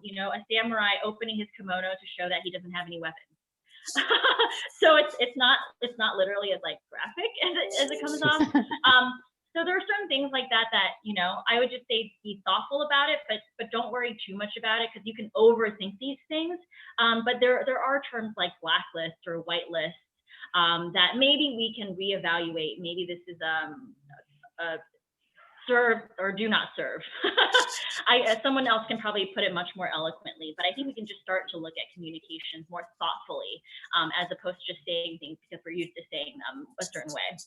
you know, a samurai opening his kimono to show that he doesn't have any weapons. So it's not literally as like graphic as it comes off. So there are certain things like that you know, I would just say be thoughtful about it, but don't worry too much about it because you can overthink these things. But there are terms like blacklist or whitelist that maybe we can reevaluate. Maybe this is a serve or do not serve. Someone else can probably put it much more eloquently, but I think we can just start to look at communications more thoughtfully as opposed to just saying things because we're used to saying them a certain way.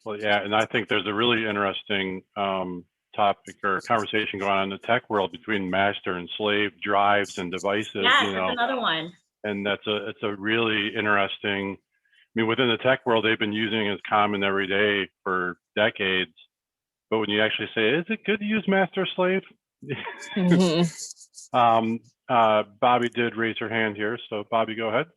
Well, yeah, and I think there's a really interesting topic or conversation going on in the tech world between master and slave drives and devices. Yes, you know, that's another one. And it's a really interesting. I mean, within the tech world, they've been using it as common every day for decades. But when you actually say, is it good to use master slave? Bobby did raise her hand here, so Bobby, go ahead.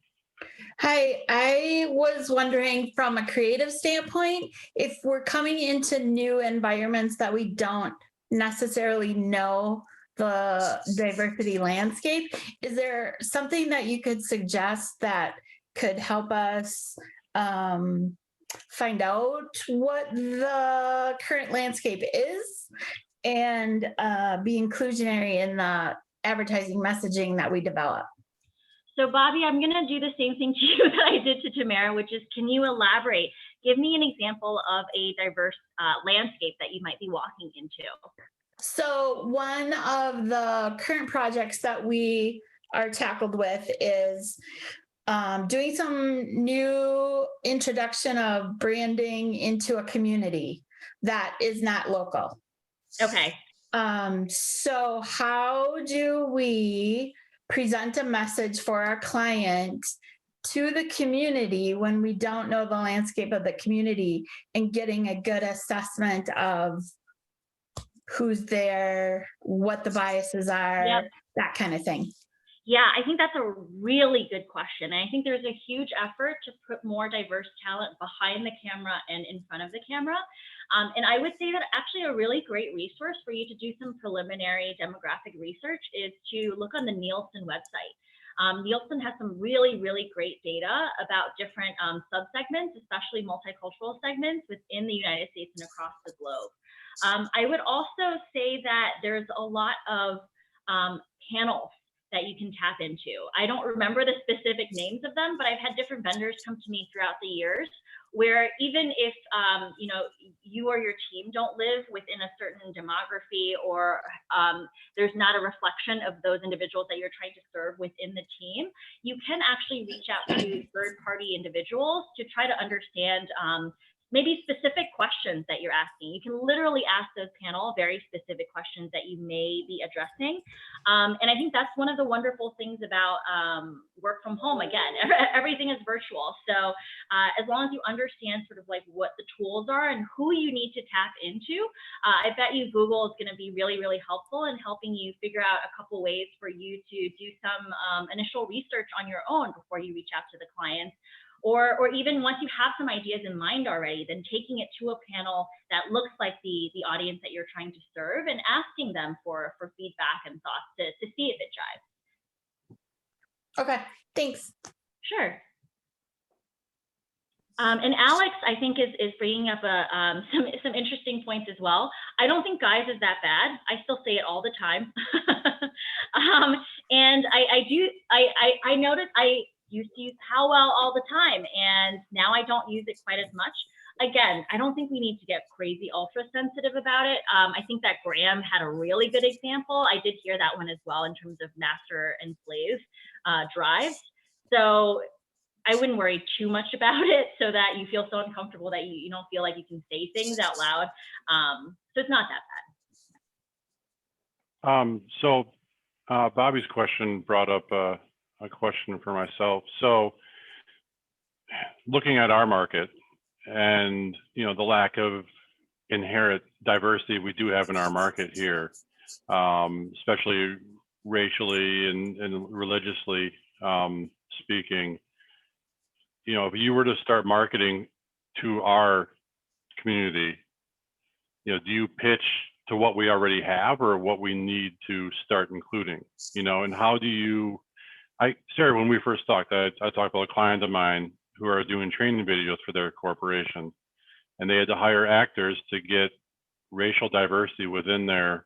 Hi, I was wondering from a creative standpoint, if we're coming into new environments that we don't necessarily know the diversity landscape, is there something that you could suggest that could help us find out what the current landscape is and be inclusionary in the advertising messaging that we develop? So Bobby, I'm going to do the same thing to you that I did to Tamara, which is, can you elaborate? Give me an example of a diverse landscape that you might be walking into. So one of the current projects that we are tackled with is doing some new introduction of branding into a community that is not local. Okay. So how do we present a message for our client to the community when we don't know the landscape of the community and getting a good assessment of who's there, what the biases are, Yep. that kind of thing? Yeah, I think that's a really good question. And I think there's a huge effort to put more diverse talent behind the camera and in front of the camera. And I would say that actually a really great resource for you to do some preliminary demographic research is to look on the Nielsen website. Nielsen has some really, really great data about different subsegments, especially multicultural segments within the United States and across the globe. I would also say that there's a lot of panels that you can tap into. I don't remember the specific names of them, but I've had different vendors come to me throughout the years where even if you know, you or your team don't live within a certain demography or there's not a reflection of those individuals that you're trying to serve within the team, you can actually reach out to third-party individuals to try to understand maybe specific questions that you're asking. You can literally ask those panel very specific questions that you may be addressing. And I think that's one of the wonderful things about work from home. Again, everything is virtual. So as long as you understand sort of like what the tools are and who you need to tap into, I bet you Google is going to be really, really helpful in helping you figure out a couple ways for you to do some initial research on your own before you reach out to the clients. Or even once you have some ideas in mind already, then taking it to a panel that looks like the audience that you're trying to serve and asking them for feedback and thoughts to see if it jives. Okay, thanks. Sure. And Alex, I think, is bringing up some interesting points as well. I don't think guys is that bad. I still say it all the time. And I noticed I used to use how well all the time, and now I don't use it quite as much. Again, I don't think we need to get crazy ultra sensitive about it. I think that Graham had a really good example. I did hear that one as well in terms of master and slave drives. So I wouldn't worry too much about it so that you feel so uncomfortable that you don't feel like you can say things out loud. So it's not that bad. So Bobby's question brought up a question for myself. So looking at our market and, you know, the lack of inherent diversity we do have in our market here, especially racially and religiously speaking, you know, if you were to start marketing to our community, you know, do you pitch to what we already have or what we need to start including, you know, and how do you, Sarah, when we first talked, I talked about a client of mine who are doing training videos for their corporation, and they had to hire actors to get racial diversity within their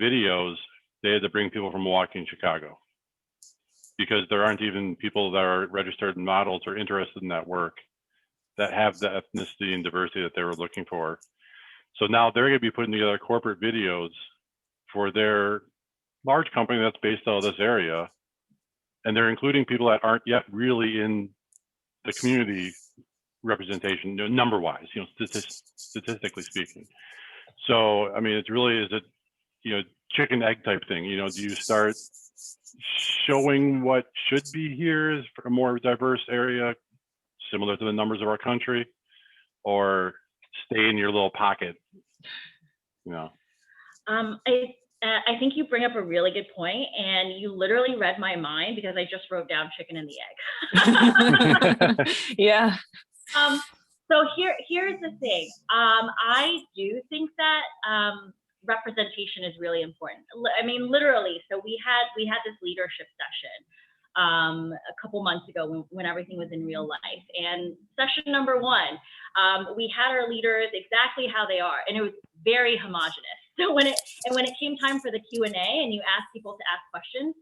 videos. They had to bring people from Milwaukee and Chicago because there aren't even people that are registered models or interested in that work that have the ethnicity and diversity that they were looking for. So now they're going to be putting together corporate videos for their large company that's based out of this area. And they're including people that aren't yet really in the community representation, you know, number-wise, you know, statistically speaking. So, I mean, it's really, is it, you know, chicken egg type thing? You know, do you start showing what should be here as a more diverse area, similar to the numbers of our country, or stay in your little pocket? You know. I think you bring up a really good point, and you literally read my mind because I just wrote down chicken and the egg. Yeah. So here's the thing. I do think that representation is really important. I mean, literally. So we had this leadership session a couple months ago when everything was in real life. And session number 1, we had our leaders exactly how they are, and it was very homogenous. So when it came time for the Q&A and you asked people to ask questions,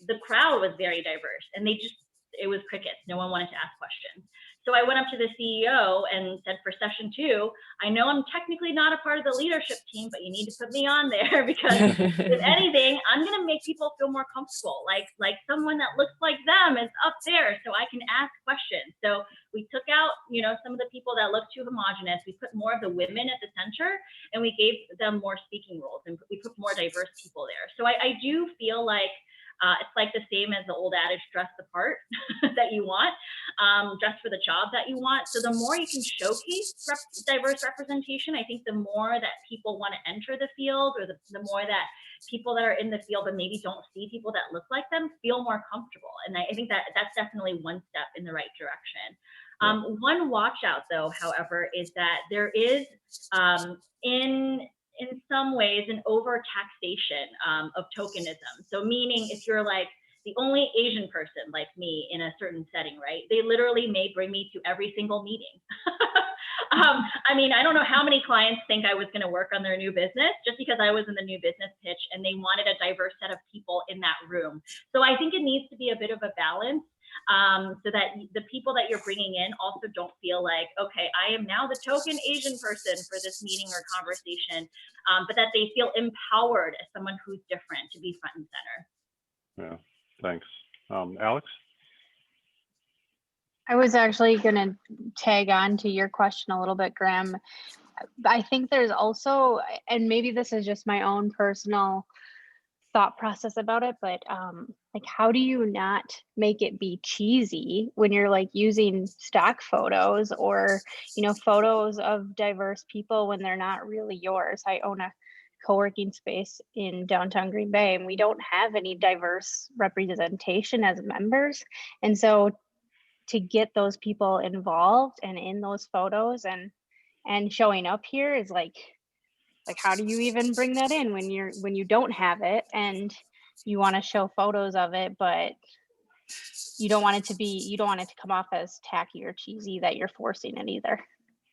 the crowd was very diverse, and it was crickets. No one wanted to ask questions. So I went up to the CEO and said, for session 2, I know I'm technically not a part of the leadership team, but you need to put me on there because if anything, I'm going to make people feel more comfortable. Like someone that looks like them is up there so I can ask questions. So we took out, you know, some of the people that look too homogenous. We put more of the women at the center, and we gave them more speaking roles, and we put more diverse people there. So I do feel like it's like the same as the old adage, dress the part that you want, dress for the job that you want. So the more you can showcase diverse representation, I think the more that people want to enter the field, or the more that people that are in the field but maybe don't see people that look like them feel more comfortable. And I think that's definitely one step in the right direction. One watch out, though, however, is that there is in some ways an over taxation of tokenism. So meaning if you're like the only Asian person like me in a certain setting, right? They literally may bring me to every single meeting. I mean, I don't know how many clients think I was going to work on their new business just because I was in the new business pitch and they wanted a diverse set of people in that room. So I think it needs to be a bit of a balance. So that the people that you're bringing in also don't feel like, okay, I am now the token Asian person for this meeting or conversation, but that they feel empowered as someone who's different to be front and center. Yeah, thanks. Alex? I was actually going to tag on to your question a little bit, Graham. I think there's also, and maybe this is just my own personal thought process about it, but like, how do you not make it be cheesy when you're like using stock photos or, you know, photos of diverse people when they're not really yours? I own a co-working space in downtown Green Bay, and we don't have any diverse representation as members. And so to get those people involved and in those photos and showing up here is like how do you even bring that in when you don't have it and you want to show photos of it, but you don't want it to come off as tacky or cheesy that you're forcing it either.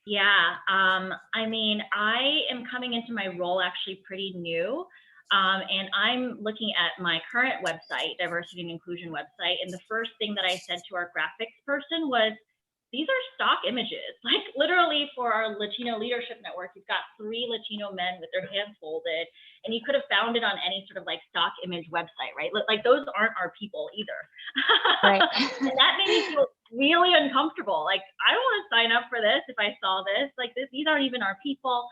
Yeah, I mean, I am coming into my role actually pretty new, and I'm looking at my current website, diversity and inclusion website, and the first thing that I said to our graphics person was, these are stock images. Like literally for our Latino Leadership Network, you've got 3 Latino men with their hands folded, and you could have found it on any sort of like stock image website, right? Like those aren't our people either. Right. And that made me feel really uncomfortable. Like, I don't want to sign up for this if I saw this. Like these aren't even our people.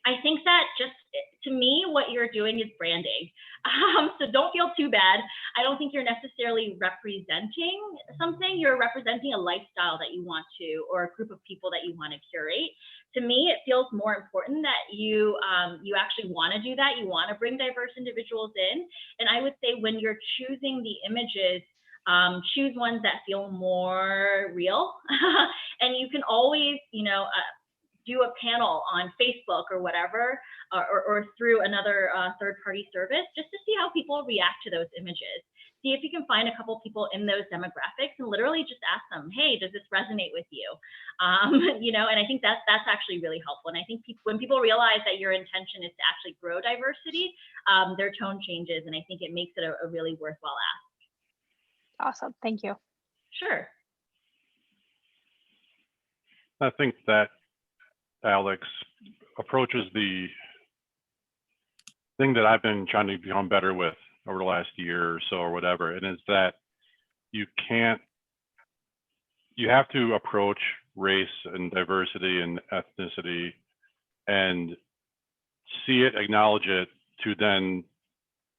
I think that just, to me, what you're doing is branding. So don't feel too bad. I don't think you're necessarily representing something. You're representing a lifestyle that you want to, or a group of people that you want to curate. To me, it feels more important that you actually want to do that. You want to bring diverse individuals in. And I would say when you're choosing the images, choose ones that feel more real. And you can always, do a panel on Facebook or whatever, or through another third-party service, just to see how people react to those images. See if you can find a couple people in those demographics and literally just ask them, hey, does this resonate with you? And I think that's actually really helpful. And I think when people realize that your intention is to actually grow diversity, their tone changes, and I think it makes it a really worthwhile ask. Awesome, thank you. Sure. I think that Alex approaches the thing that I've been trying to become better with over the last year or so or whatever, and it's that you have to approach race and diversity and ethnicity and see it, acknowledge it, to then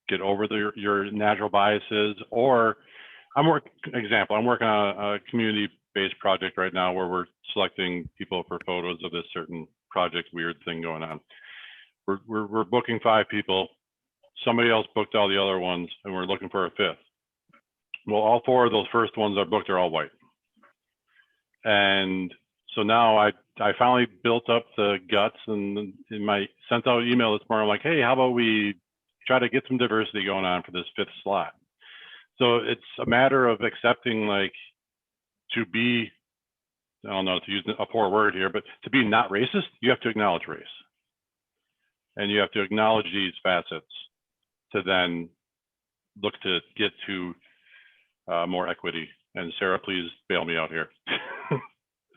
get over your natural biases. Or I'm working on a community-based project right now where we're selecting people for photos of this certain project weird thing going on. We're booking 5 people. Somebody else booked all the other ones, and we're looking for a 5th. Well, all 4 of those first ones are booked are all white. And so now I finally built up the guts, and in my sent out email this morning, I'm like, hey, how about we try to get some diversity going on for this 5th slot? So it's a matter of accepting, like, to be, I don't know, to use a poor word here, but to be not racist, you have to acknowledge race. And you have to acknowledge these facets to then look to get to more equity. And Sarah, please bail me out here.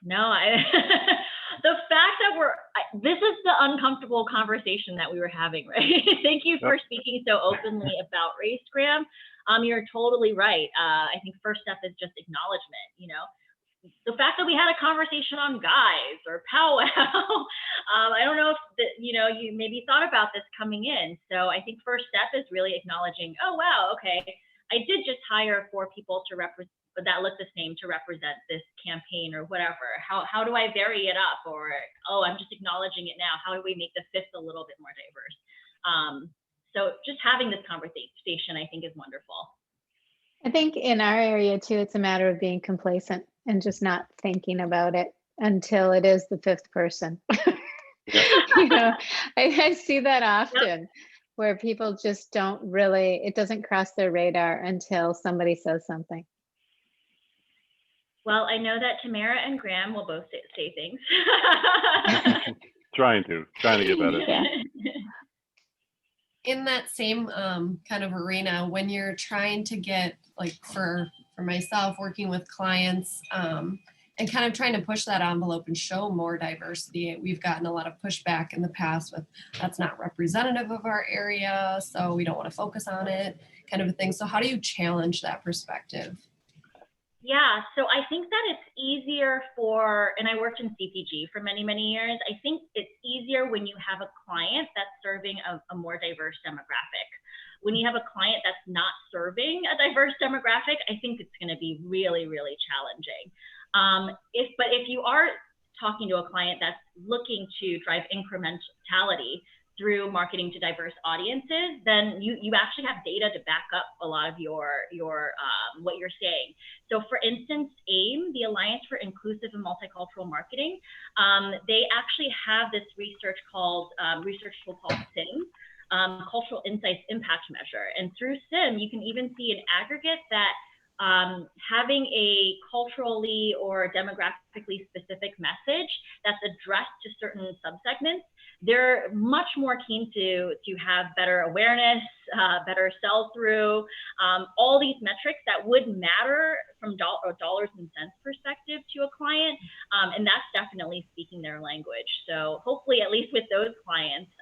No, the fact that this is the uncomfortable conversation that we were having, right? Thank you for speaking so openly about race, Graham. You're totally right. I think first step is just acknowledgement, The fact that we had a conversation on guys or powwow, I don't know if you maybe thought about this coming in. So I think first step is really acknowledging, oh, wow, okay, I did just hire 4 people to represent, but that look the same to represent this campaign or whatever. How do I vary it up? Or, oh, I'm just acknowledging it now. How do we make the 5th a little bit more diverse? So just having this conversation, I think, is wonderful. I think in our area too, it's a matter of being complacent and just not thinking about it until it is the 5th person. I see that often, where people just don't really, it doesn't cross their radar until somebody says something. Well, I know that Tamara and Graham will both say things. Trying to get better. Yeah. In that same kind of arena, when you're trying to get, like, for myself, working with clients and kind of trying to push that envelope and show more diversity, we've gotten a lot of pushback in the past with, that's not representative of our area, so we don't want to focus on it, kind of a thing. So how do you challenge that perspective? Yeah, so I think that it's easier for, and I worked in CPG for many, many years. I think it's easier when you have a client that's serving a more diverse demographic. When you have a client that's not serving a diverse demographic, I think it's going to be really, really challenging. But if you are talking to a client that's looking to drive incrementality through marketing to diverse audiences, then you actually have data to back up a lot of your what you're saying. So for instance, AIM, the Alliance for Inclusive and Multicultural Marketing, they actually have this research tool called SIM, Cultural Insights Impact Measure. And through SIM, you can even see an aggregate that having a culturally or demographically specific message that's addressed to certain subsegments, they're much more keen to have better awareness, better sell-through, all these metrics that would matter from dollars and cents perspective to a client, and that's definitely speaking their language. So hopefully, at least with those clients,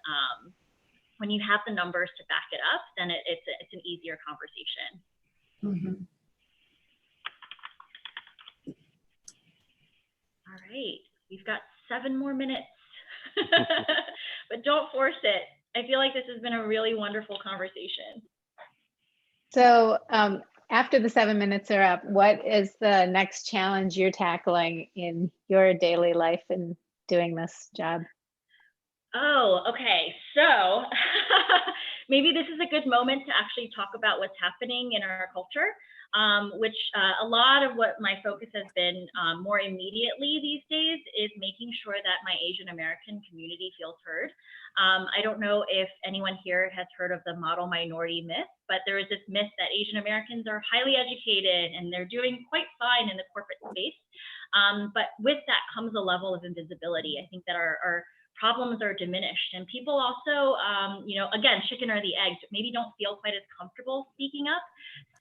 when you have the numbers to back it up, then it's an easier conversation. Mm-hmm. All right, we've got 7 more minutes. But don't force it. I feel like this has been a really wonderful conversation. So after the 7 minutes are up, what is the next challenge you're tackling in your daily life in doing this job? Oh, okay. So maybe this is a good moment to actually talk about what's happening in our culture, which a lot of what my focus has been more immediately these days is making sure that my Asian American community feels heard. I don't know if anyone here has heard of the model minority myth, but there is this myth that Asian Americans are highly educated and they're doing quite fine in the corporate space. But with that comes a level of invisibility. I think that our problems are diminished, and people also, again, chicken or the egg, maybe don't feel quite as comfortable speaking up.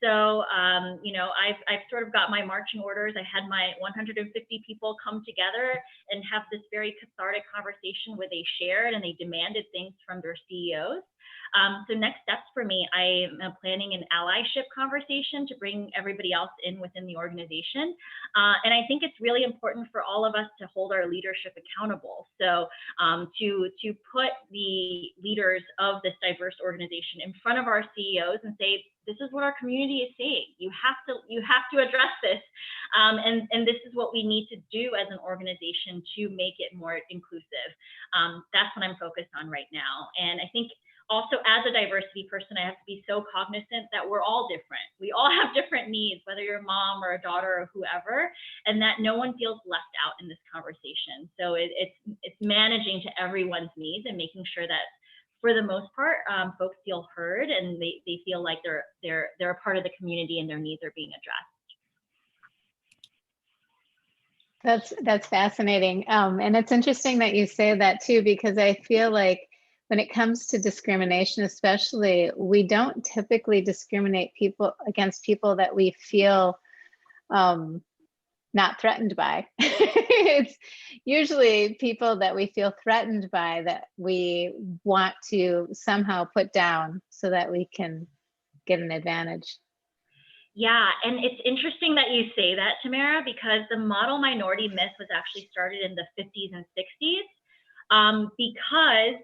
So, I've sort of got my marching orders. I had my 150 people come together and have this very cathartic conversation where they shared and they demanded things from their CEOs. So next steps for me, I am planning an allyship conversation to bring everybody else in within the organization. And I think it's really important for all of us to hold our leadership accountable. So to put the leaders of this diverse organization in front of our CEOs and say, this is what our community is saying. You have to address this. And this is what we need to do as an organization to make it more inclusive. That's what I'm focused on right now. And I think also, as a diversity person, I have to be so cognizant that we're all different. We all have different needs, whether you're a mom or a daughter or whoever, and that no one feels left out in this conversation. So it's managing to everyone's needs and making sure that, for the most part, folks feel heard and they feel like they're a part of the community and their needs are being addressed. That's fascinating. And it's interesting that you say that too, because I feel like when it comes to discrimination, especially, we don't typically discriminate against people that we feel not threatened by. It's usually people that we feel threatened by that we want to somehow put down so that we can get an advantage. Yeah, and it's interesting that you say that, Tamara, because the model minority myth was actually started in the 50s and 60s because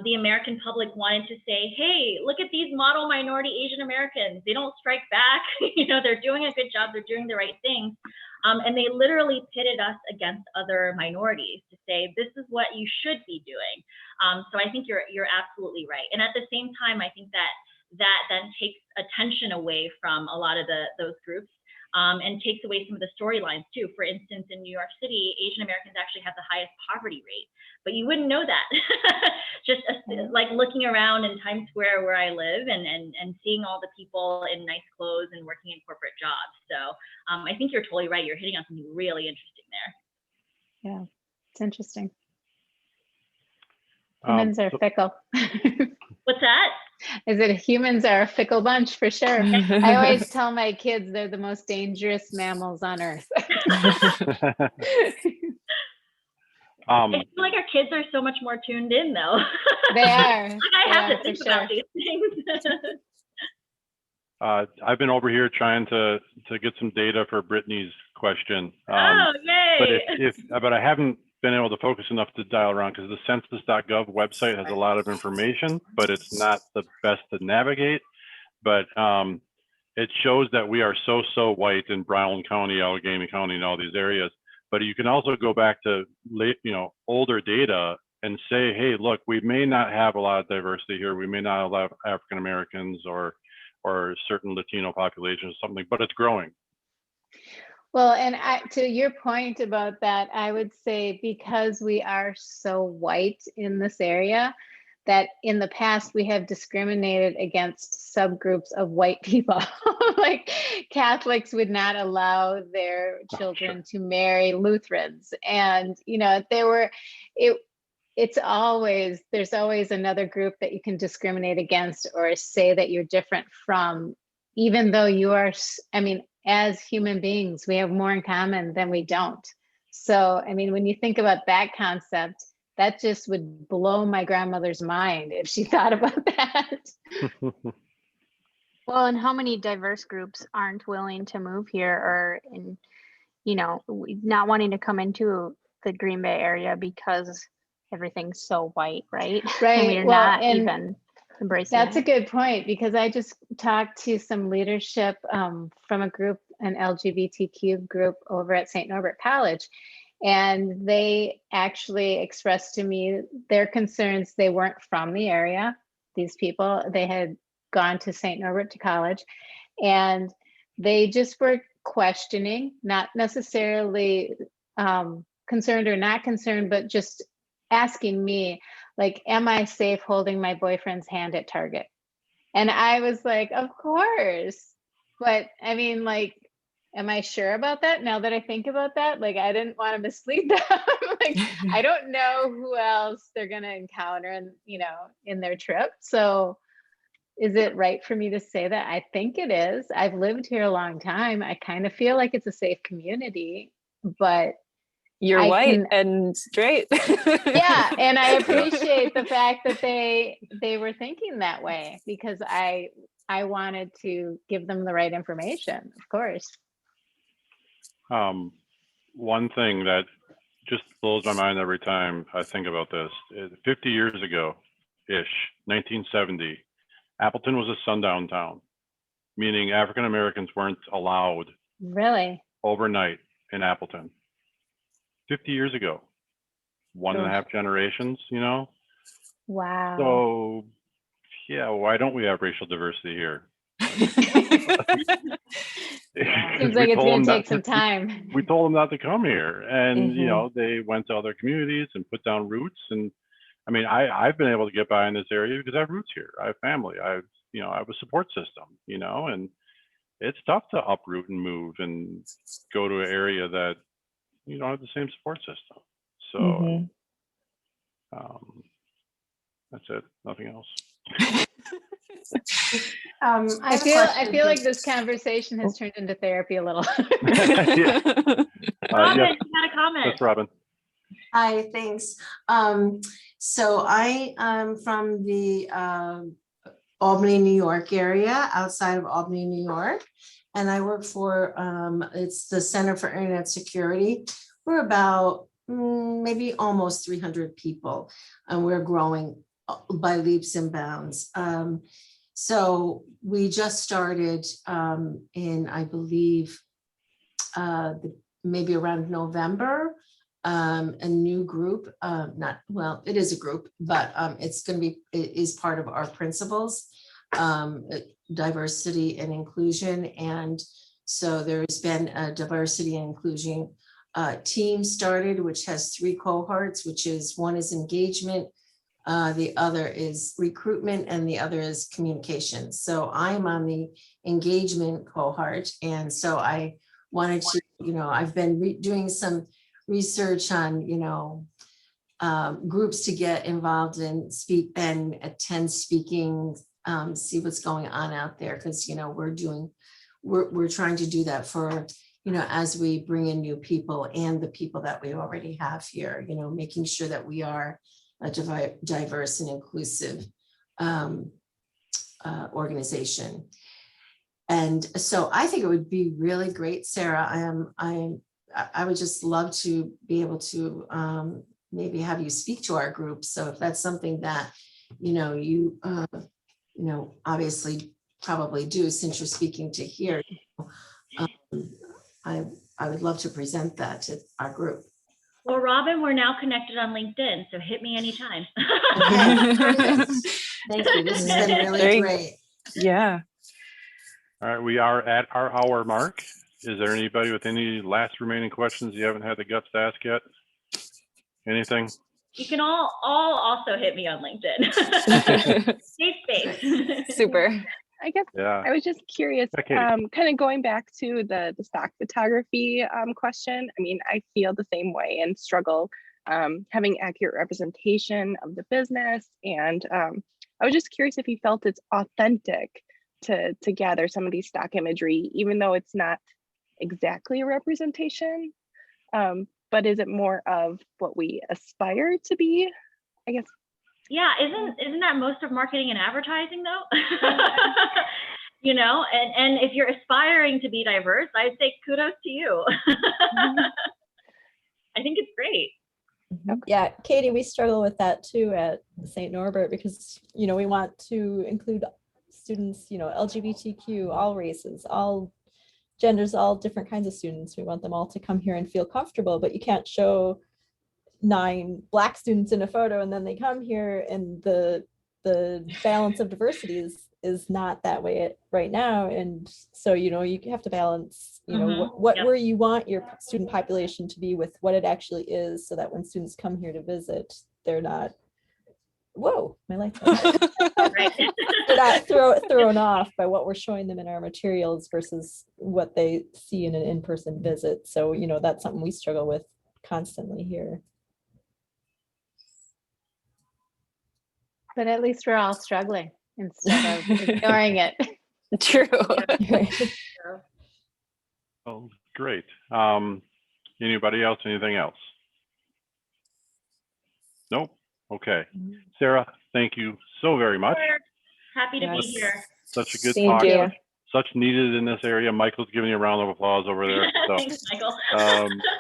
the American public wanted to say, hey, look at these model minority Asian Americans. They don't strike back. They're doing a good job. They're doing the right things. And they literally pitted us against other minorities to say, this is what you should be doing. So I think you're absolutely right. And at the same time, I think that then takes attention away from a lot of those groups. And takes away some of the storylines too. For instance, in New York City, Asian Americans actually have the highest poverty rate, but you wouldn't know that. Just like looking around in Times Square where I live and seeing all the people in nice clothes and working in corporate jobs. So I think you're totally right. You're hitting on something really interesting there. Yeah, it's interesting. Humans are fickle. What's that? Is it humans are a fickle bunch for sure. I always tell my kids they're the most dangerous mammals on earth. I feel like our kids are so much more tuned in though. They are. I have to think about these things. I've been over here trying to get some data for Brittany's question. Oh, yay. But I haven't been able to focus enough to dial around because the census.gov website has a lot of information, but it's not the best to navigate. But it shows that we are so white in Brown County, Allegheny County, and all these areas. But you can also go back to older data and say, hey, look, we may not have a lot of diversity here. We may not have African Americans or certain Latino populations or something, but it's growing. Well, and to your point about that, I would say because we are so white in this area, that in the past we have discriminated against subgroups of white people. Like Catholics would not allow their children to marry Lutherans. And, there's always another group that you can discriminate against or say that you're different from, even though you are, as human beings, we have more in common than we don't. So, when you think about that concept, that just would blow my grandmother's mind if she thought about that. Well, and how many diverse groups aren't willing to move here or not wanting to come into the Green Bay area because everything's so white, right? Right. And we're Well, not and even embracing that's a it. good point, because I just talked to some leadership from a group, an LGBTQ group over at St. Norbert College. And they actually expressed to me their concerns. They weren't from the area, these people. They had gone to St. Norbert to college, and they just were questioning, not necessarily concerned or not concerned, but just asking me, like, am I safe holding my boyfriend's hand at Target? And I was like, of course. But am I sure about that? Now that I think about that, I didn't want to mislead them. I don't know who else they're going to encounter in their trip. So is it right for me to say that? I think it is. I've lived here a long time. I kind of feel like it's a safe community, but You're white and straight. Yeah, and I appreciate the fact that they were thinking that way, because I wanted to give them the right information, of course. One thing that just blows my mind every time I think about this is 50 years ago-ish, 1970, Appleton was a sundown town, meaning African Americans weren't allowed Really overnight in Appleton. 50 years ago, 1.5 generations, Wow. So yeah, why don't we have racial diversity here? Seems like it's going to take some time. We told them not to come here, and they went to other communities and put down roots. And I've been able to get by in this area because I have roots here. I have family. I have a support system. And it's tough to uproot and move and go to an area that you don't have the same support system. So that's it. Nothing else. I feel like this conversation has turned into therapy a little. Robin, you had a comment. That's Robin. Hi, thanks. So I am from the Albany, New York area, outside of Albany, New York. And I work for, it's the Center for Internet Security. We're about maybe almost 300 people, and we're growing by leaps and bounds. So we just started in, I believe, maybe around November, a new group, it is a group, but it's going to be, it is part of our principles, diversity and inclusion. And so there's been a diversity and inclusion team started, which has 3 cohorts, which is one is engagement, the other is recruitment, and the other is communication. So I'm on the engagement cohort. And so I wanted to, I've been doing some research on, groups to get involved in, speak and attend speaking, see what's going on out there. Cause we're trying to do that for, as we bring in new people and the people that we already have here, making sure that we are a diverse and inclusive organization. And so I think it would be really great, Sarah. I would just love to be able to maybe have you speak to our group. So if that's something that, you obviously probably do, since you're speaking to here, I would love to present that to our group. Well, Robin, we're now connected on LinkedIn, so hit me anytime. Okay, perfect. Thank you. This has been really great. Yeah. All right, we are at our hour mark. Is there anybody with any last remaining questions you haven't had the guts to ask yet? Anything? You can all also hit me on LinkedIn. Safe space. Super. I guess Yeah. I was just curious, Yeah, Katie. kind of going back to the stock photography question. I mean, I feel the same way and struggle having accurate representation of the business. And I was just curious if you felt it's authentic to gather some of these stock imagery, even though it's not exactly a representation. But is it more of what we aspire to be? I guess. Yeah, isn't that most of marketing and advertising though? You know, and if you're aspiring to be diverse, I'd say kudos to you. I think it's great. Yeah, Katie, we struggle with that too at St. Norbert, because we want to include students, LGBTQ, all races, all genders, all different kinds of students. We want them all to come here and feel comfortable, but you can't show 9 Black students in a photo and then they come here, and the balance of diversity is not that way right now. And so you have to balance where you want your student population to be with what it actually is, so that when students come here to visit, they're not, whoa, my life. They're not thrown off by what we're showing them in our materials versus what they see in an in-person visit. So that's something we struggle with constantly here. But at least we're all struggling instead of ignoring it. True. Oh, great. Anybody else? Anything else? Nope. Okay. Sarah, thank you so very much. Happy to be here. Such a good Thank talk. you. Such needed in this area. Michael's giving you a round of applause over there. So, Thanks, Michael.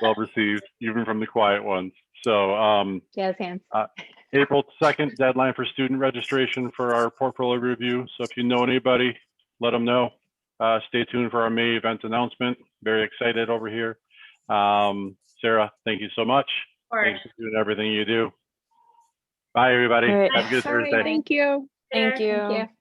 well received, even from the quiet ones. So Jazz hands. April 2nd, deadline for student registration for our portfolio review. So if you know anybody, let them know. Stay tuned for our May event announcement. Very excited over here. Sarah, thank you so much. Thanks for doing everything you do. Bye, everybody. Great. Have a good All right, Thursday. thank you. Thank you. Thank you.